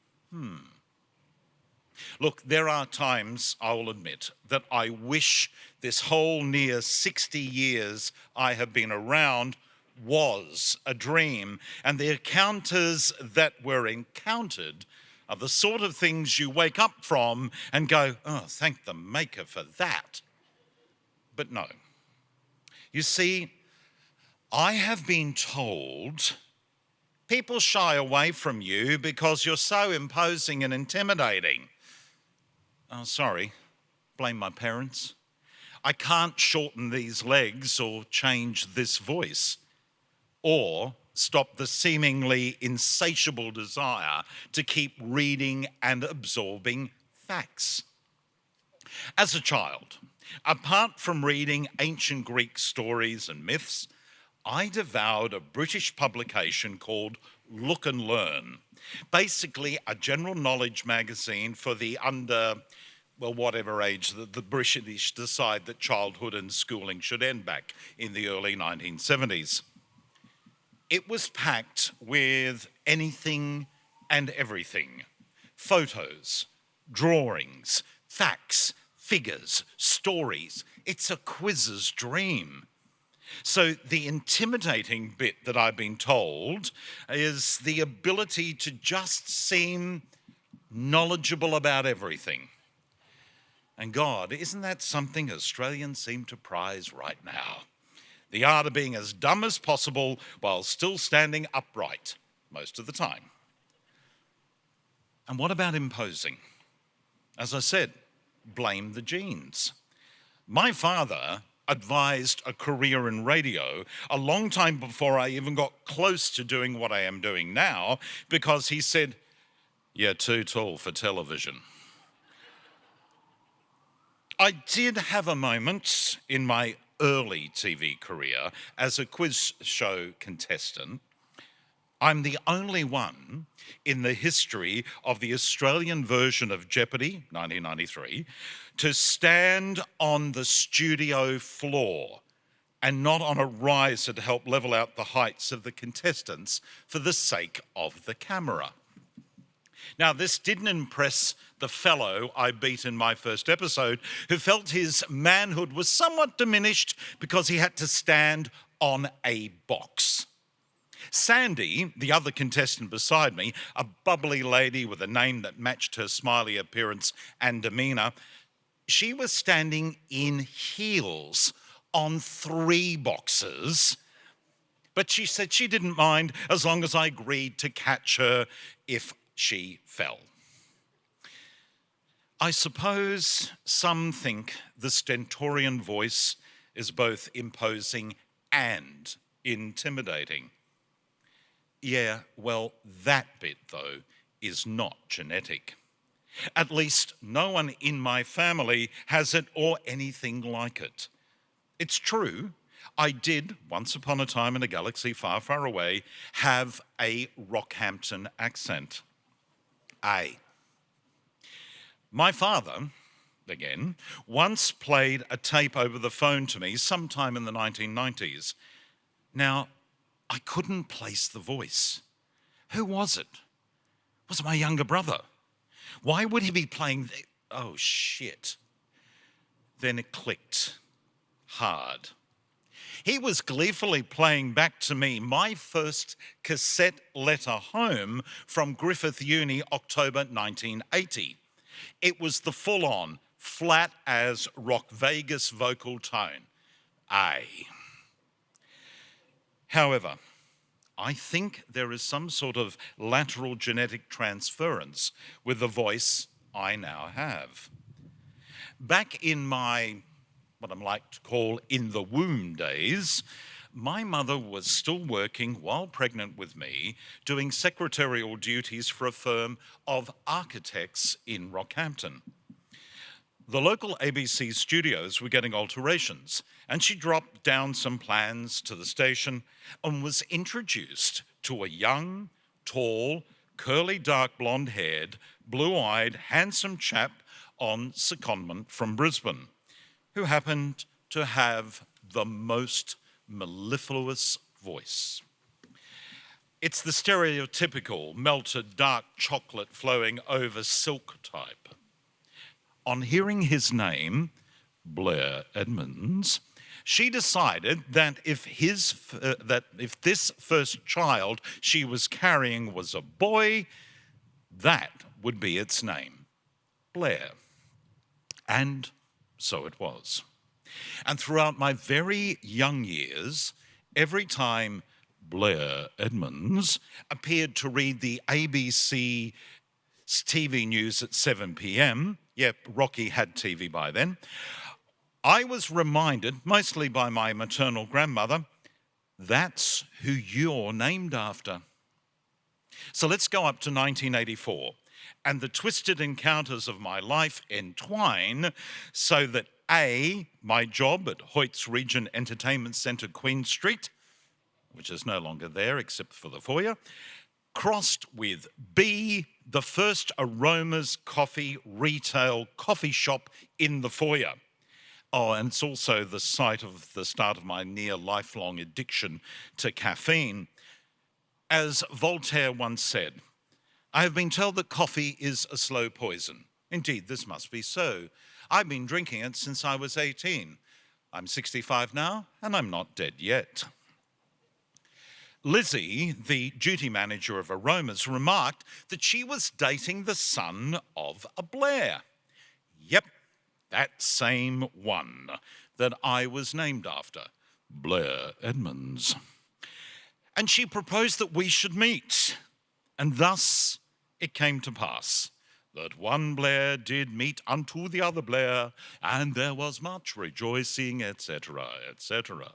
Look, there are times, I will admit, that I wish this whole near 60 years I have been around was a dream, and the encounters that were encountered are the sort of things you wake up from and go, oh, thank the maker for that. But no. You see, I have been told people shy away from you because you're so imposing and intimidating. Oh, sorry, blame my parents. I can't shorten these legs or change this voice, or stop the seemingly insatiable desire to keep reading and absorbing facts. As a child, apart from reading ancient Greek stories and myths, I devoured a British publication called Look and Learn, basically a general knowledge magazine for the under, well, whatever age the British decide that childhood and schooling should end back in the early 1970s. It was packed with anything and everything: photos, drawings, facts, figures, stories. It's a quiz's dream. So the intimidating bit that I've been told is the ability to just seem knowledgeable about everything. And God, isn't that something Australians seem to prize right now? The art of being as dumb as possible while still standing upright most of the time. And what about imposing? As I said, blame the genes. My father advised a career in radio a long time before I even got close to doing what I am doing now, because he said, "You're too tall for television." I did have a moment in my early TV career as a quiz show contestant. I'm the only one in the history of the Australian version of Jeopardy, 1993, to stand on the studio floor and not on a riser to help level out the heights of the contestants for the sake of the camera. Now, this didn't impress the fellow I beat in my first episode, who felt his manhood was somewhat diminished because he had to stand on a box. Sandy, the other contestant beside me, a bubbly lady with a name that matched her smiley appearance and demeanour, she was standing in heels on 3 boxes, but she said she didn't mind as long as I agreed to catch her if she fell. I suppose some think the stentorian voice is both imposing and intimidating. Yeah, well, that bit, though, is not genetic. At least no one in my family has it or anything like it. It's true, I did, once upon a time in a galaxy far, far away, have a Rockhampton accent. My father, again, once played a tape over the phone to me sometime in the 1990s. Now, I couldn't place the voice. Who was it? Was it my younger brother? Why would he be playing oh, shit. Then it clicked hard. He was gleefully playing back to me my first cassette letter home from Griffith Uni, October 1980. It was the full-on, flat as Rock Vegas vocal tone. However, I think there is some sort of lateral genetic transference with the voice I now have. Back in my, what I'm like to call in the womb days, my mother was still working while pregnant with me, doing secretarial duties for a firm of architects in Rockhampton. The local ABC studios were getting alterations, and she dropped down some plans to the station and was introduced to a young, tall, curly, dark blonde-haired, blue-eyed, handsome chap on secondment from Brisbane, who happened to have the most mellifluous voice. It's the stereotypical melted dark chocolate flowing over silk type. On hearing his name, Blair Edmonds, she decided that if this first child she was carrying was a boy, that would be its name, Blair. And so it was. And throughout my very young years, every time Blair Edmonds appeared to read the ABC TV news at 7 p.m. Yep, Rocky had TV by then. I was reminded, mostly by my maternal grandmother, that's who you're named after. So let's go up to 1984, and the twisted encounters of my life entwine so that A, my job at Hoyt's Region Entertainment Centre, Queen Street, which is no longer there except for the foyer, crossed with B, the first Aromas coffee retail coffee shop in the foyer. Oh, and it's also the site of the start of my near lifelong addiction to caffeine. As Voltaire once said, I have been told that coffee is a slow poison. Indeed, this must be so. I've been drinking it since I was 18. I'm 65 now, and I'm not dead yet. Lizzie, the duty manager of Aromas, remarked that she was dating the son of a Blair. Yep, that same one that I was named after, Blair Edmonds. And she proposed that we should meet. And thus it came to pass that one Blair did meet unto the other Blair, and there was much rejoicing, etc., etc.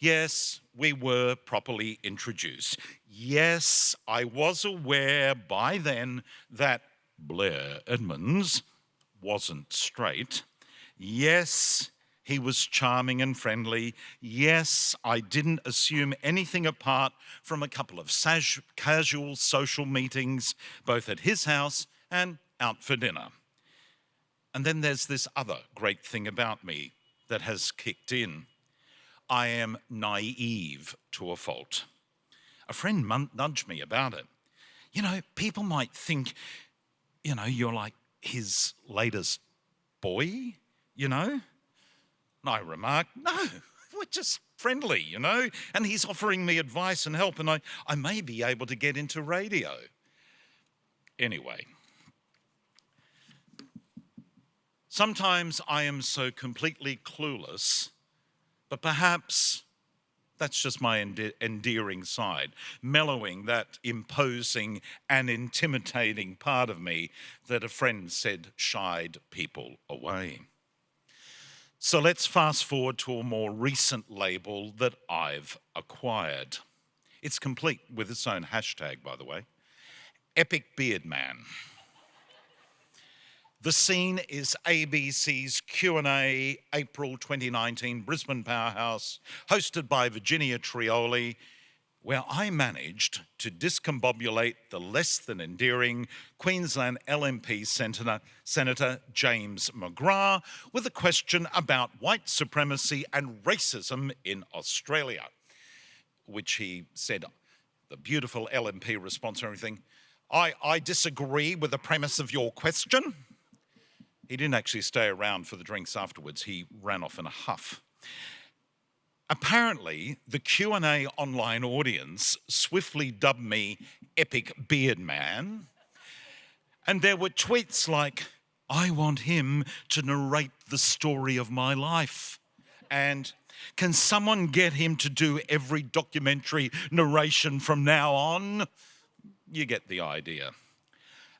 Yes, we were properly introduced. Yes, I was aware by then that Blair Edmonds wasn't straight. Yes, he was charming and friendly. Yes, I didn't assume anything apart from a couple of casual social meetings, both at his house and out for dinner. And then there's this other great thing about me that has kicked in. I am naive to a fault. A friend nudged me about it. You know, people might think, you know, you're like his latest boy, you know? And I remarked, no, we're just friendly, you know? And he's offering me advice and help, and I may be able to get into radio. Anyway, sometimes I am so completely clueless, but perhaps that's just my endearing side, mellowing that imposing and intimidating part of me that a friend said shied people away. So let's fast forward to a more recent label that I've acquired. It's complete with its own hashtag, by the way. Epic Beard Man. The scene is ABC's Q&A, April 2019, Brisbane Powerhouse, hosted by Virginia Trioli, where I managed to discombobulate the less than endearing Queensland LNP Senator James McGrath with a question about white supremacy and racism in Australia, which he said, the beautiful LNP response and everything, I disagree with the premise of your question. He didn't actually stay around for the drinks afterwards. He ran off in a huff. Apparently, the Q&A online audience swiftly dubbed me Epic Beard Man. And there were tweets like, I want him to narrate the story of my life. And can someone get him to do every documentary narration from now on? You get the idea.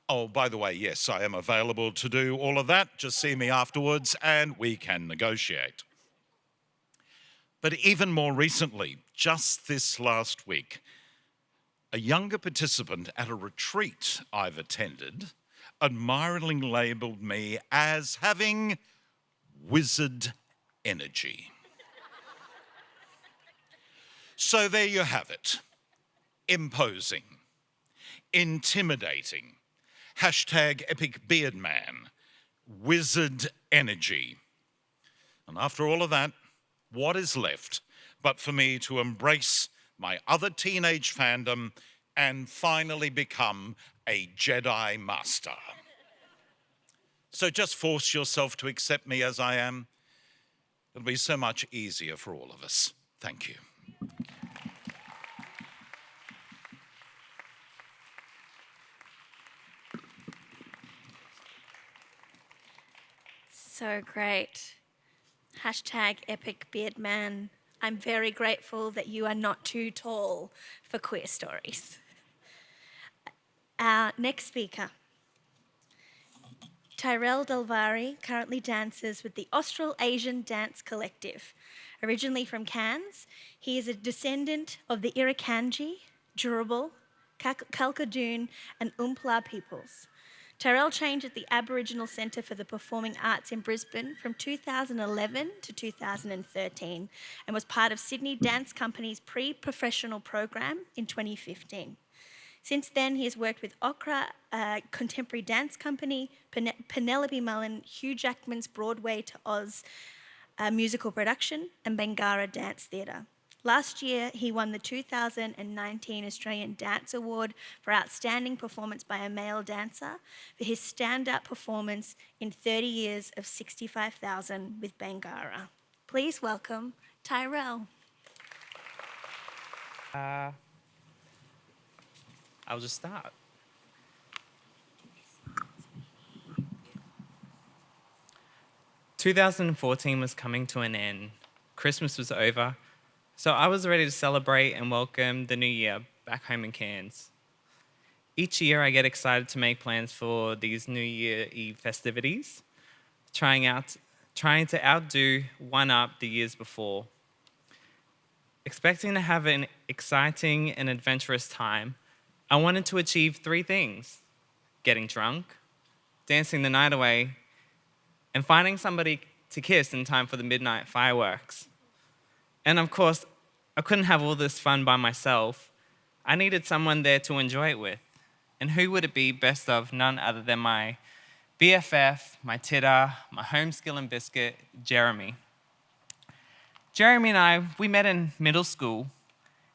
Oh, by the way, yes, I am available to do all of that. Just see me afterwards and we can negotiate. But even more recently, just this last week, a younger participant at a retreat I've attended admiringly labelled me as having wizard energy. So there you have it. Imposing, intimidating, hashtag Epic Beard Man, wizard energy. And after all of that, what is left but for me to embrace my other teenage fandom and finally become a Jedi Master? So just force yourself to accept me as I am. It'll be so much easier for all of us. Thank you. So great. Hashtag Epic Beard Man. I'm very grateful that you are not too tall for Queerstories. Our next speaker Tyrell Delvarie currently dances with the Australasian Dance Collective. Originally from Cairns, he is a descendant of the Irukandji, Turrbal, Kalkadoon and Umpla peoples. Tyrell trained at the Aboriginal Centre for the Performing Arts in Brisbane from 2011 to 2013 and was part of Sydney Dance Company's pre-professional program in 2015. Since then, he has worked with Okra, Contemporary Dance Company, Penelope Mullen, Hugh Jackman's Broadway to Oz musical production, and Bangarra Dance Theatre. Last year, he won the 2019 Australian Dance Award for Outstanding Performance by a Male Dancer for his standout performance in 30 years of 65,000 with Bangarra. Please welcome Tyrell. I'll just start. "2014 was coming to an end. Christmas was over, so I was ready to celebrate and welcome the new year back home in Cairns. Each year I get excited to make plans for these New Year Eve festivities, trying to outdo one-up the years before. Expecting to have an exciting and adventurous time, I wanted to achieve 3 things: getting drunk, dancing the night away, and finding somebody to kiss in time for the midnight fireworks. And of course, I couldn't have all this fun by myself. I needed someone there to enjoy it with. And who would it be best of none other than my BFF, my titter, my home skill and biscuit, Jeremy. Jeremy and I, we met in middle school.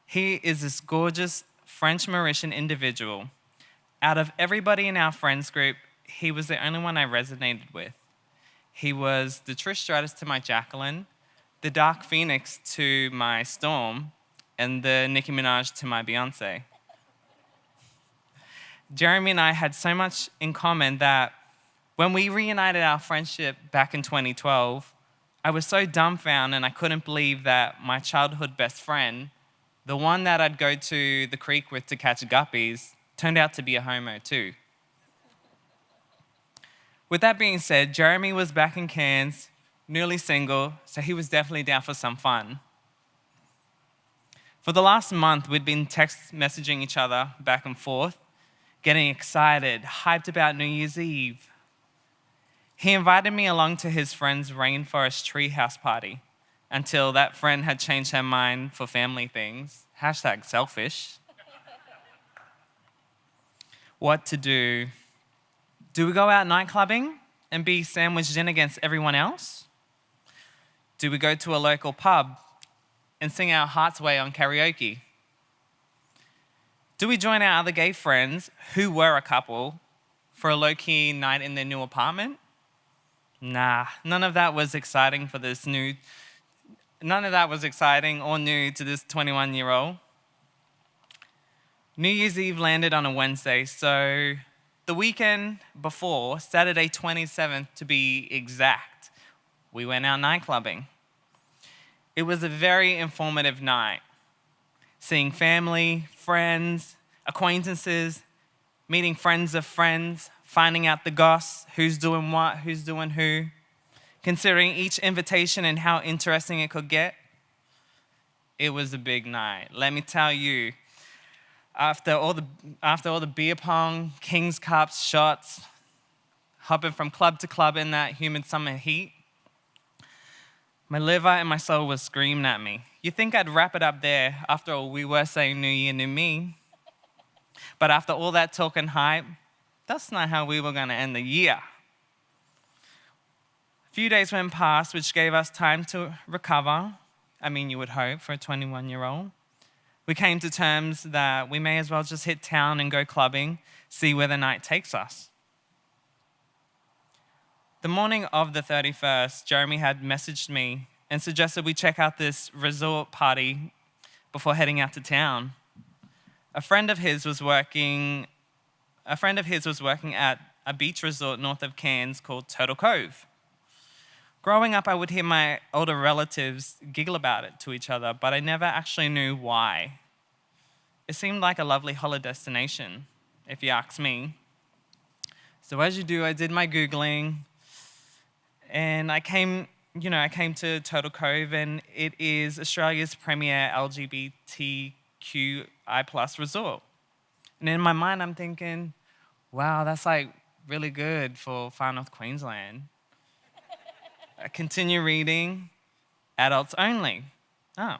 He is this gorgeous French Mauritian individual. Out of everybody in our friends group, he was the only one I resonated with. He was the Trish Stratus to my Jacqueline, the Dark Phoenix to my Storm, and the Nicki Minaj to my Beyonce. Jeremy and I had so much in common that when we reunited our friendship back in 2012, I was so dumbfounded and I couldn't believe that my childhood best friend, the one that I'd go to the creek with to catch guppies, turned out to be a homo too. With that being said, Jeremy was back in Cairns, newly single, so he was definitely down for some fun. For the last month, we'd been text messaging each other back and forth, getting excited, hyped about New Year's Eve. He invited me along to his friend's rainforest treehouse party until that friend had changed her mind for family things. #selfish. What to do? Do we go out night clubbing and be sandwiched in against everyone else? Do we go to a local pub and sing our hearts away on karaoke? Do we join our other gay friends, who were a couple, for a low-key night in their new apartment? Nah, none of that was exciting or new to this 21-year-old. New Year's Eve landed on a Wednesday, so the weekend before, Saturday 27th to be exact, we went out night clubbing. It was a very informative night, seeing family, friends, acquaintances, meeting friends of friends, finding out the goss, who's doing what, who's doing who, considering each invitation and how interesting it could get. It was a big night. Let me tell you, after all the beer pong, King's Cups, shots, hopping from club to club in that humid summer heat, my liver and my soul was screaming at me. You'd think I'd wrap it up there. After all, we were saying New Year, New Me. But after all that talk and hype, that's not how we were going to end the year. A few days went past, which gave us time to recover. I mean, you would hope for a 21-year-old. We came to terms that we may as well just hit town and go clubbing, see where the night takes us. The morning of the 31st, Jeremy had messaged me and suggested we check out this resort party before heading out to town. A friend of his was working at a beach resort north of Cairns called Turtle Cove. Growing up, I would hear my older relatives giggle about it to each other, but I never actually knew why. It seemed like a lovely holiday destination, if you ask me. So as you do, I did my Googling, and I came to Turtle Cove, and it is Australia's premier LGBTQI+ resort. And in my mind, I'm thinking, wow, that's like really good for far north Queensland. I continue reading, adults only. Oh,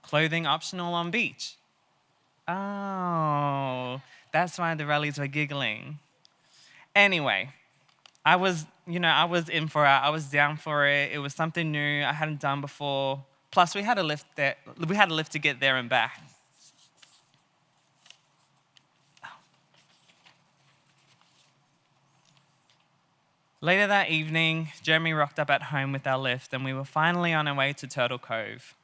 clothing optional on beach. Oh, that's why the rallies were giggling. Anyway, I was in for it. I was down for it. It was something new I hadn't done before. Plus, we had a lift there. We had a lift to get there and back. Later that evening, Jeremy rocked up at home with our lift, and we were finally on our way to Turtle Cove.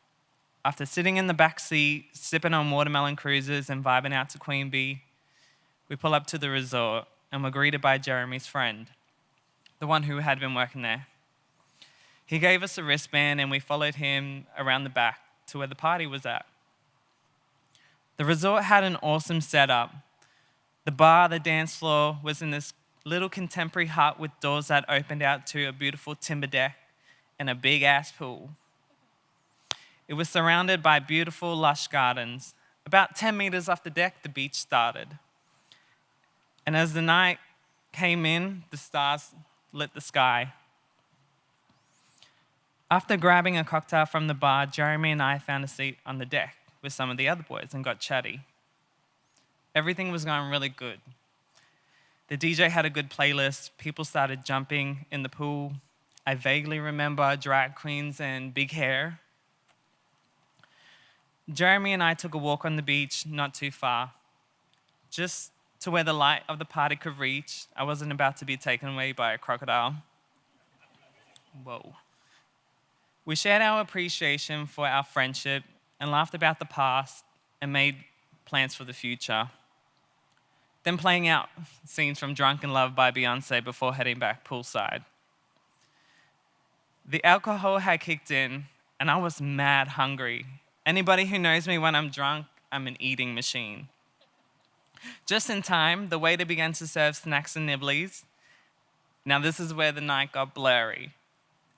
After sitting in the back seat, sipping on watermelon cruises and vibing out to Queen Bee, we pull up to the resort and were greeted by Jeremy's friend, the one who had been working there. He gave us a wristband, and we followed him around the back to where the party was at. The resort had an awesome setup. The bar, the dance floor was in this little contemporary hut with doors that opened out to a beautiful timber deck and a big-ass pool. It was surrounded by beautiful, lush gardens. About 10 meters off the deck, the beach started. And as the night came in, the stars lit the sky. After grabbing a cocktail from the bar, Jeremy and I found a seat on the deck with some of the other boys and got chatty. Everything was going really good. The DJ had a good playlist. People started jumping in the pool. I vaguely remember drag queens and big hair. Jeremy and I took a walk on the beach, not too far, just to where the light of the party could reach. I wasn't about to be taken away by a crocodile. Whoa. We shared our appreciation for our friendship and laughed about the past and made plans for the future. Then playing out scenes from Drunk in Love by Beyonce before heading back poolside. The alcohol had kicked in, and I was mad hungry. Anybody who knows me when I'm drunk, I'm an eating machine. Just in time, the waiter began to serve snacks and nibblies. Now this is where the night got blurry,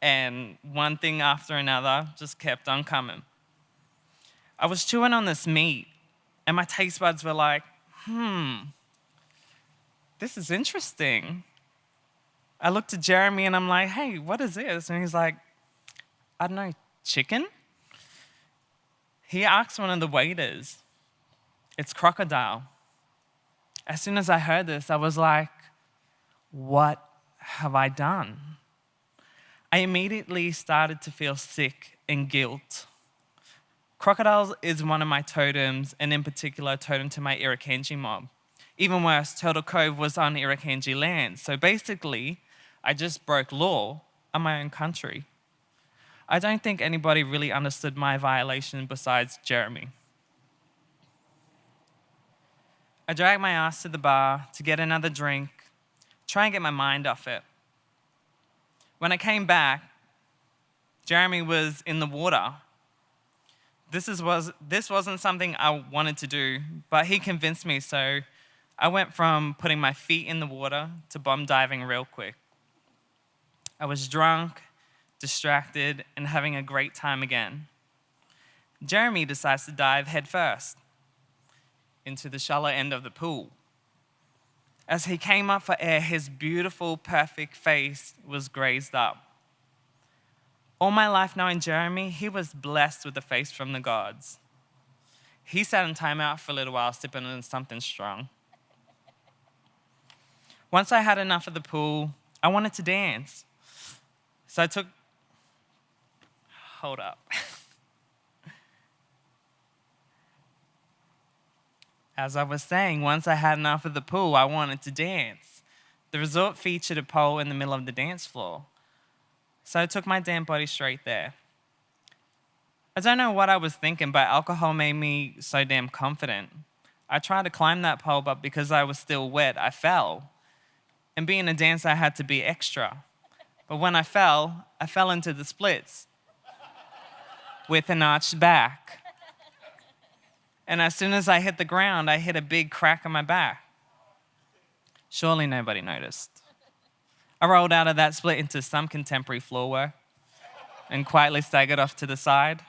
and one thing after another just kept on coming. I was chewing on this meat, and my taste buds were like, this is interesting. I looked at Jeremy and I'm like, hey, what is this? And he's like, I don't know, chicken? He asked one of the waiters, it's crocodile. As soon as I heard this, I was like, what have I done? I immediately started to feel sick and guilt. Crocodiles is one of my totems, and in particular, a totem to my Irukandji mob. Even worse, Turtle Cove was on Irukandji land. So basically, I just broke law on my own country. I don't think anybody really understood my violation besides Jeremy. I dragged my ass to the bar to get another drink, try and get my mind off it. When I came back, Jeremy was in the water. This wasn't something I wanted to do, but he convinced me, so I went from putting my feet in the water to bomb diving real quick. I was drunk, distracted, and having a great time again. Jeremy decides to dive headfirst into the shallow end of the pool. As he came up for air, his beautiful, perfect face was grazed up. All my life knowing Jeremy, he was blessed with a face from the gods. He sat in timeout for a little while, sipping on something strong. Once I had enough of the pool, I wanted to dance. So I took, hold up. As I was saying, once I had enough of the pool, I wanted to dance. The resort featured a pole in the middle of the dance floor. So I took my damn body straight there. I don't know what I was thinking, but alcohol made me so damn confident. I tried to climb that pole, but because I was still wet, I fell. And being a dancer, I had to be extra. But when I fell into the splits with an arched back. And as soon as I hit the ground, I hit a big crack on my back. Surely nobody noticed. I rolled out of that split into some contemporary floor work and quietly staggered off to the side.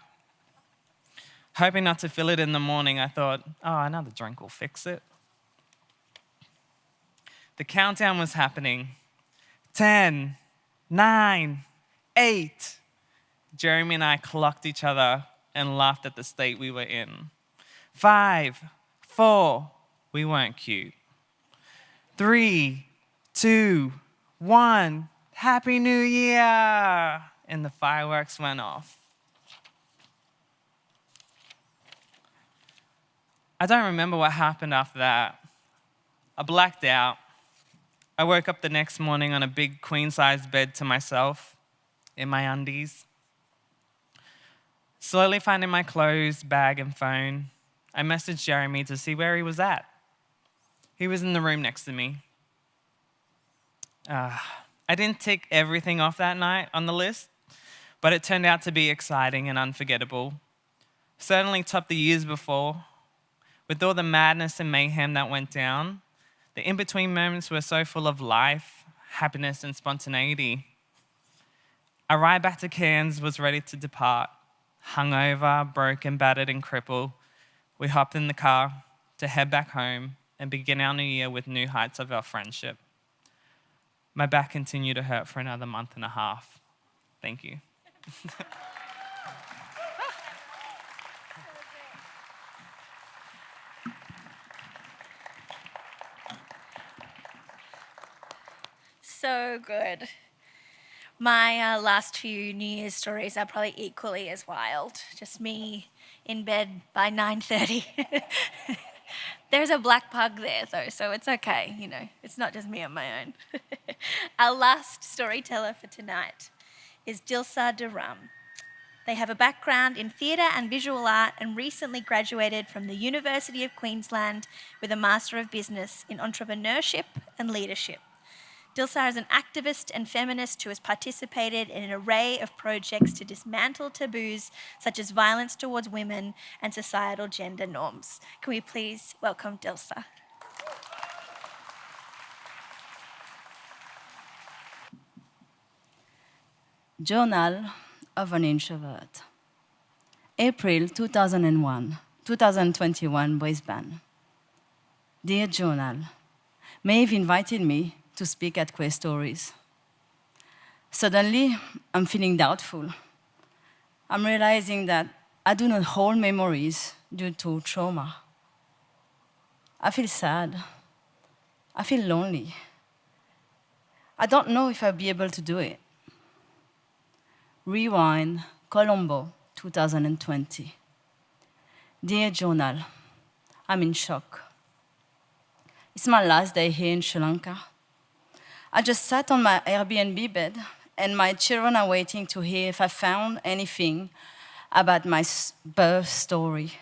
Hoping not to feel it in the morning, I thought, oh, another drink will fix it. The countdown was happening. 10, 9, 8. Jeremy and I clocked each other and laughed at the state we were in. 5, 4, we weren't cute. 3, 2, 1, Happy New Year! And the fireworks went off. I don't remember what happened after that. I blacked out. I woke up the next morning on a big queen-sized bed to myself, in my undies. Slowly finding my clothes, bag, and phone, I messaged Jeremy to see where he was at. He was in the room next to me. I didn't tick everything off that night on the list, but it turned out to be exciting and unforgettable. Certainly topped the years before. With all the madness and mayhem that went down, the in-between moments were so full of life, happiness, and spontaneity. Our ride back to Cairns was ready to depart. Hungover, broken, battered, and crippled, we hopped in the car to head back home and begin our new year with new heights of our friendship. My back continued to hurt for another month and a half. Thank you. So good. My last few New Year's stories are probably equally as wild. Just me in bed by 9:30. There's a black pug there though, so it's okay, you know. It's not just me on my own. Our last storyteller for tonight is Dilsah de Rham. They have a background in theatre and visual art and recently graduated from the University of Queensland with a Master of Business in Entrepreneurship and Leadership. Dilsah is an activist and feminist who has participated in an array of projects to dismantle taboos such as violence towards women and societal gender norms. Can we please welcome Dilsah? Journal of an Introvert. April 2021 Brisbane. Dear Journal, Maeve invited me to speak at Queerstories. Suddenly, I'm feeling doubtful. I'm realizing that I do not hold memories due to trauma. I feel sad. I feel lonely. I don't know if I'll be able to do it. Rewind, Colombo, 2020. Dear Journal, I'm in shock. It's my last day here in Sri Lanka. I just sat on my Airbnb bed, and my children are waiting to hear if I found anything about my birth story.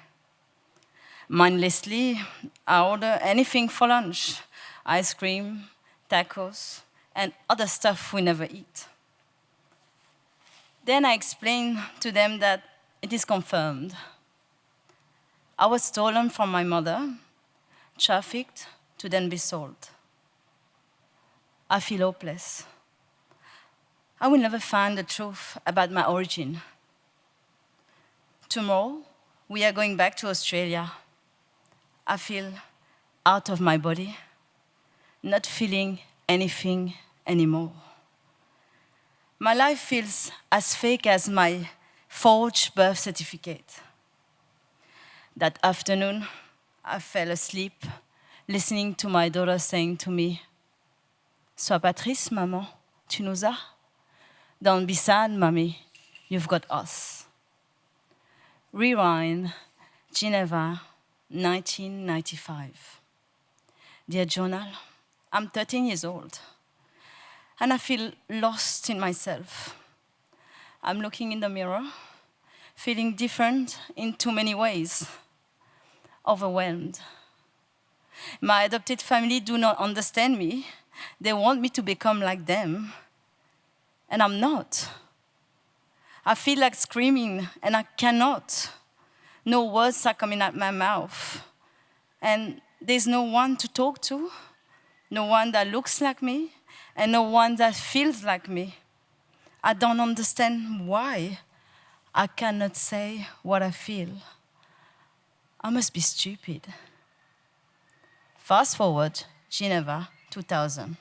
Mindlessly, I order anything for lunch: ice cream, tacos, and other stuff we never eat. Then I explain to them that it is confirmed. I was stolen from my mother, trafficked to then be sold. I feel hopeless. I will never find the truth about my origin. Tomorrow, we are going back to Australia. I feel out of my body, not feeling anything anymore. My life feels as fake as my forged birth certificate. That afternoon, I fell asleep, listening to my daughter saying to me, "Sois pas triste, maman, tu nous as. Don't be sad, mommy, you've got us." Rewind, Geneva, 1995. Dear Journal, I'm 13 years old, and I feel lost in myself. I'm looking in the mirror, feeling different in too many ways, overwhelmed. My adopted family do not understand me. They want me to become like them, and I'm not. I feel like screaming, and I cannot. No words are coming out my mouth, and there's no one to talk to. No one that looks like me, and no one that feels like me. I don't understand why I cannot say what I feel. I must be stupid. Fast forward, Geneva, 2000.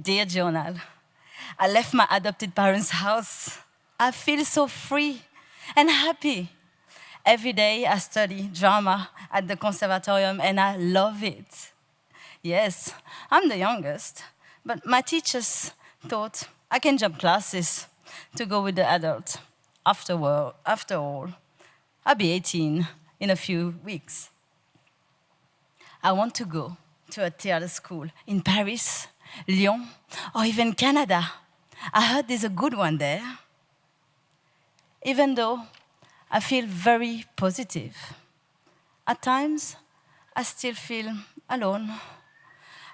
Dear Journal, I left my adopted parents' house. I feel so free and happy. Every day I study drama at the conservatorium and I love it. Yes, I'm the youngest, but my teachers thought I can jump classes to go with the adult. After all, I'll be 18 in a few weeks. I want to go to a theater school in Paris, Lyon, or even Canada. I heard there's a good one there. Even though I feel very positive, at times I still feel alone.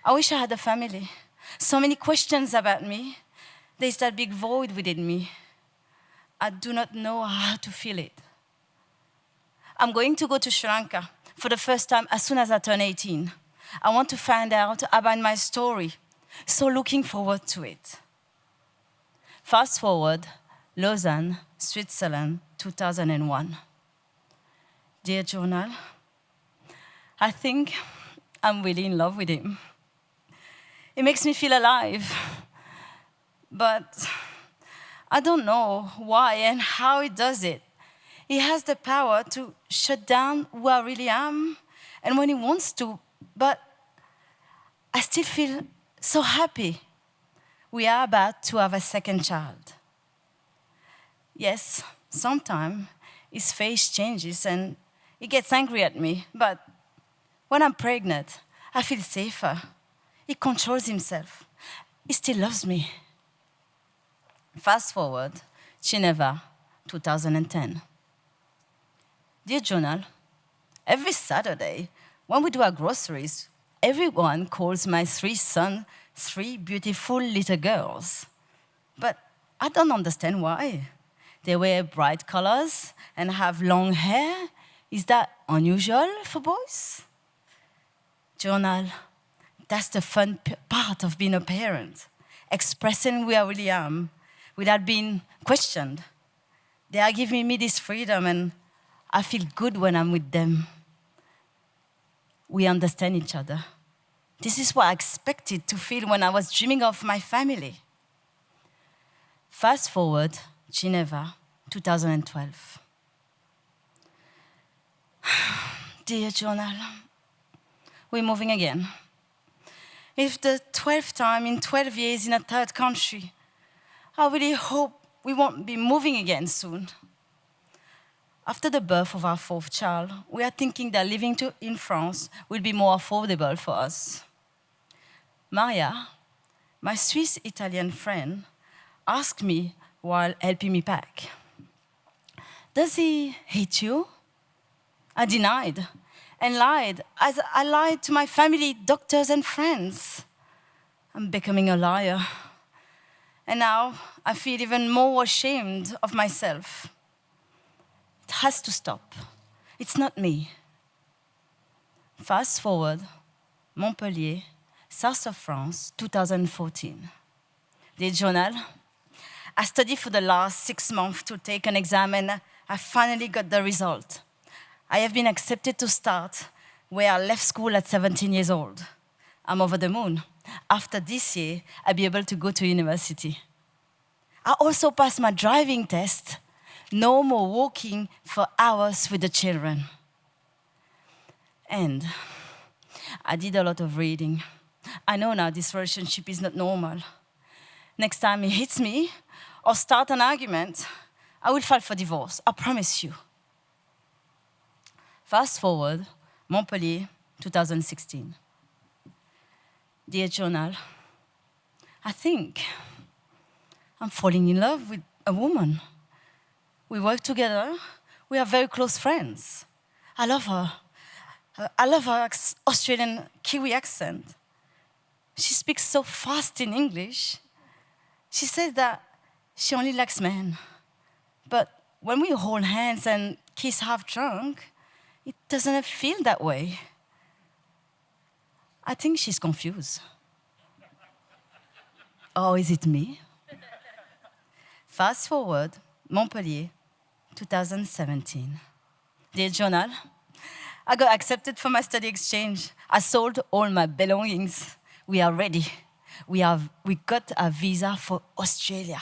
I wish I had a family. So many questions about me. There's that big void within me. I do not know how to fill it. I'm going to go to Sri Lanka for the first time as soon as I turn 18. I want to find out about my story, so looking forward to it. Fast forward, Lausanne, Switzerland, 2001. Dear Journal, I think I'm really in love with him. It makes me feel alive, but I don't know why and how he does it. He has the power to shut down who I really am and when he wants to, but I still feel so happy. We are about to have a second child. Yes, sometimes his face changes and he gets angry at me, but when I'm pregnant, I feel safer. He controls himself. He still loves me. Fast forward, Geneva, 2010. Dear Journal, every Saturday, when we do our groceries, everyone calls my 3 sons 3 beautiful little girls. But I don't understand why. They wear bright colors and have long hair. Is that unusual for boys? Journal, that's the fun part of being a parent, expressing who I really am without being questioned. They are giving me this freedom and I feel good when I'm with them. We understand each other. This is what I expected to feel when I was dreaming of my family. Fast forward, Geneva, 2012. Dear Journal, we're moving again. It's the 12th time in 12 years in a third country. I really hope we won't be moving again soon. After the birth of our 4th child, we are thinking that living in France will be more affordable for us. Maria, my Swiss-Italian friend, asked me while helping me pack, "Does he hate you?" I denied and lied, as I lied to my family, doctors, and friends. I'm becoming a liar. And now I feel even more ashamed of myself. It has to stop. It's not me. Fast forward, Montpellier, south of France, 2014. Dear Journal, I studied for the last 6 months to take an exam and I finally got the result. I have been accepted to start where I left school at 17 years old. I'm over the moon. After this year, I'll be able to go to university. I also passed my driving test. No more walking for hours with the children. And I did a lot of reading. I know now this relationship is not normal. Next time he hits me or start an argument, I will file for divorce, I promise you. Fast forward, Montpellier, 2016. Dear Journal, I think I'm falling in love with a woman. We work together. We are very close friends. I love her. I love her Australian Kiwi accent. She speaks so fast in English. She says that she only likes men. But when we hold hands and kiss half drunk, it doesn't feel that way. I think she's confused. Or is it me? Fast forward, Montpellier, 2017. Dear journal, I got accepted for my study exchange. I sold all my belongings. We are ready. We got a visa for Australia.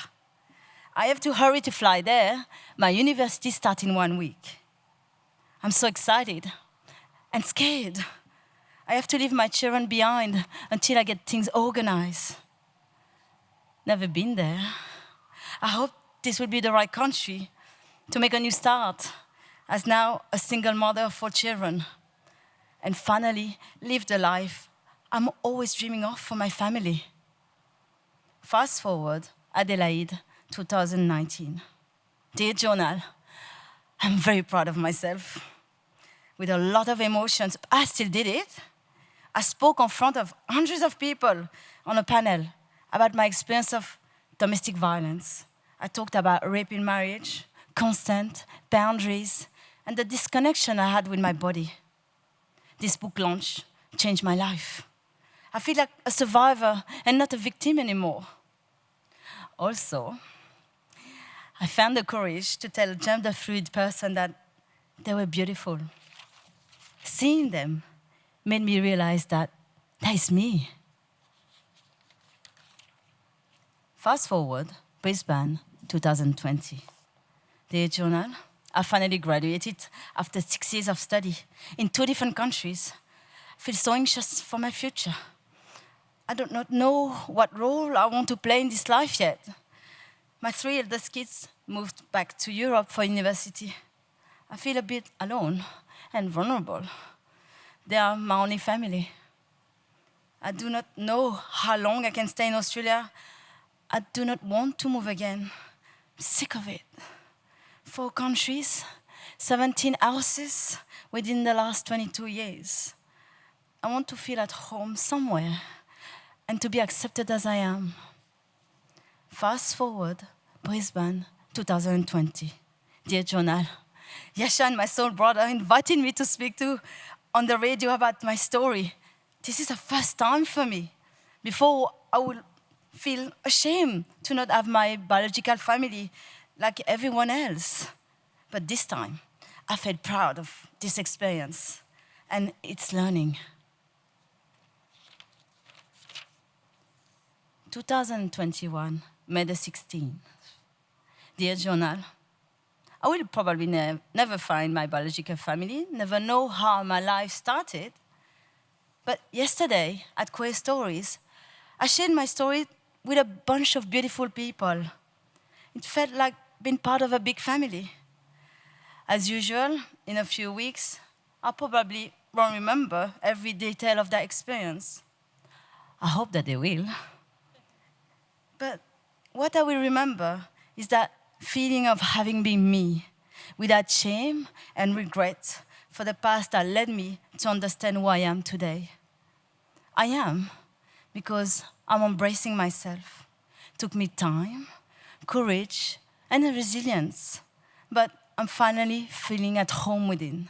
I have to hurry to fly there. My university starts in 1 week. I'm so excited and scared. I have to leave my children behind until I get things organized. Never been there. I hope this will be the right country to make a new start, as now a single mother of 4 children, and finally live the life I'm always dreaming of for my family. Fast forward, Adelaide, 2019. Dear journal, I'm very proud of myself. With a lot of emotions, I still did it. I spoke in front of hundreds of people on a panel about my experience of domestic violence. I talked about rape in marriage, consent, boundaries, and the disconnection I had with my body. This book launch changed my life. I feel like a survivor and not a victim anymore. Also, I found the courage to tell a gender-fluid person that they were beautiful. Seeing them made me realize that is me. Fast forward, Brisbane, 2020. Dear journal, I finally graduated after 6 years of study in 2 different countries. I feel so anxious for my future. I do not know what role I want to play in this life yet. My 3 eldest kids moved back to Europe for university. I feel a bit alone and vulnerable. They are my only family. I do not know how long I can stay in Australia. I do not want to move again. I'm sick of it. 4 countries, 17 houses within the last 22 years. I want to feel at home somewhere and to be accepted as I am. Fast forward, Brisbane, 2020. Dear journal, Jessen, my soul brother, invited me to speak to on the radio about my story. This is the first time for me. Before, I would feel ashamed to not have my biological family like everyone else. But this time, I felt proud of this experience and its learning. 2021, May the 16th. Dear journal, I will probably never find my biological family, never know how my life started. But yesterday at Queerstories, I shared my story with a bunch of beautiful people. It felt like being part of a big family. As usual, in a few weeks, I probably won't remember every detail of that experience. I hope that they will. But what I will remember is that feeling of having been me, without shame and regret for the past that led me to understand who I am today. I am because I'm embracing myself. It took me time, courage, and resilience, but I'm finally feeling at home within.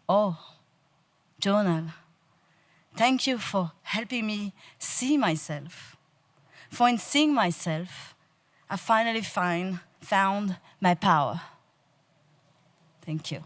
Oh, journal, thank you for helping me see myself. For in seeing myself, I finally found my power. Thank you.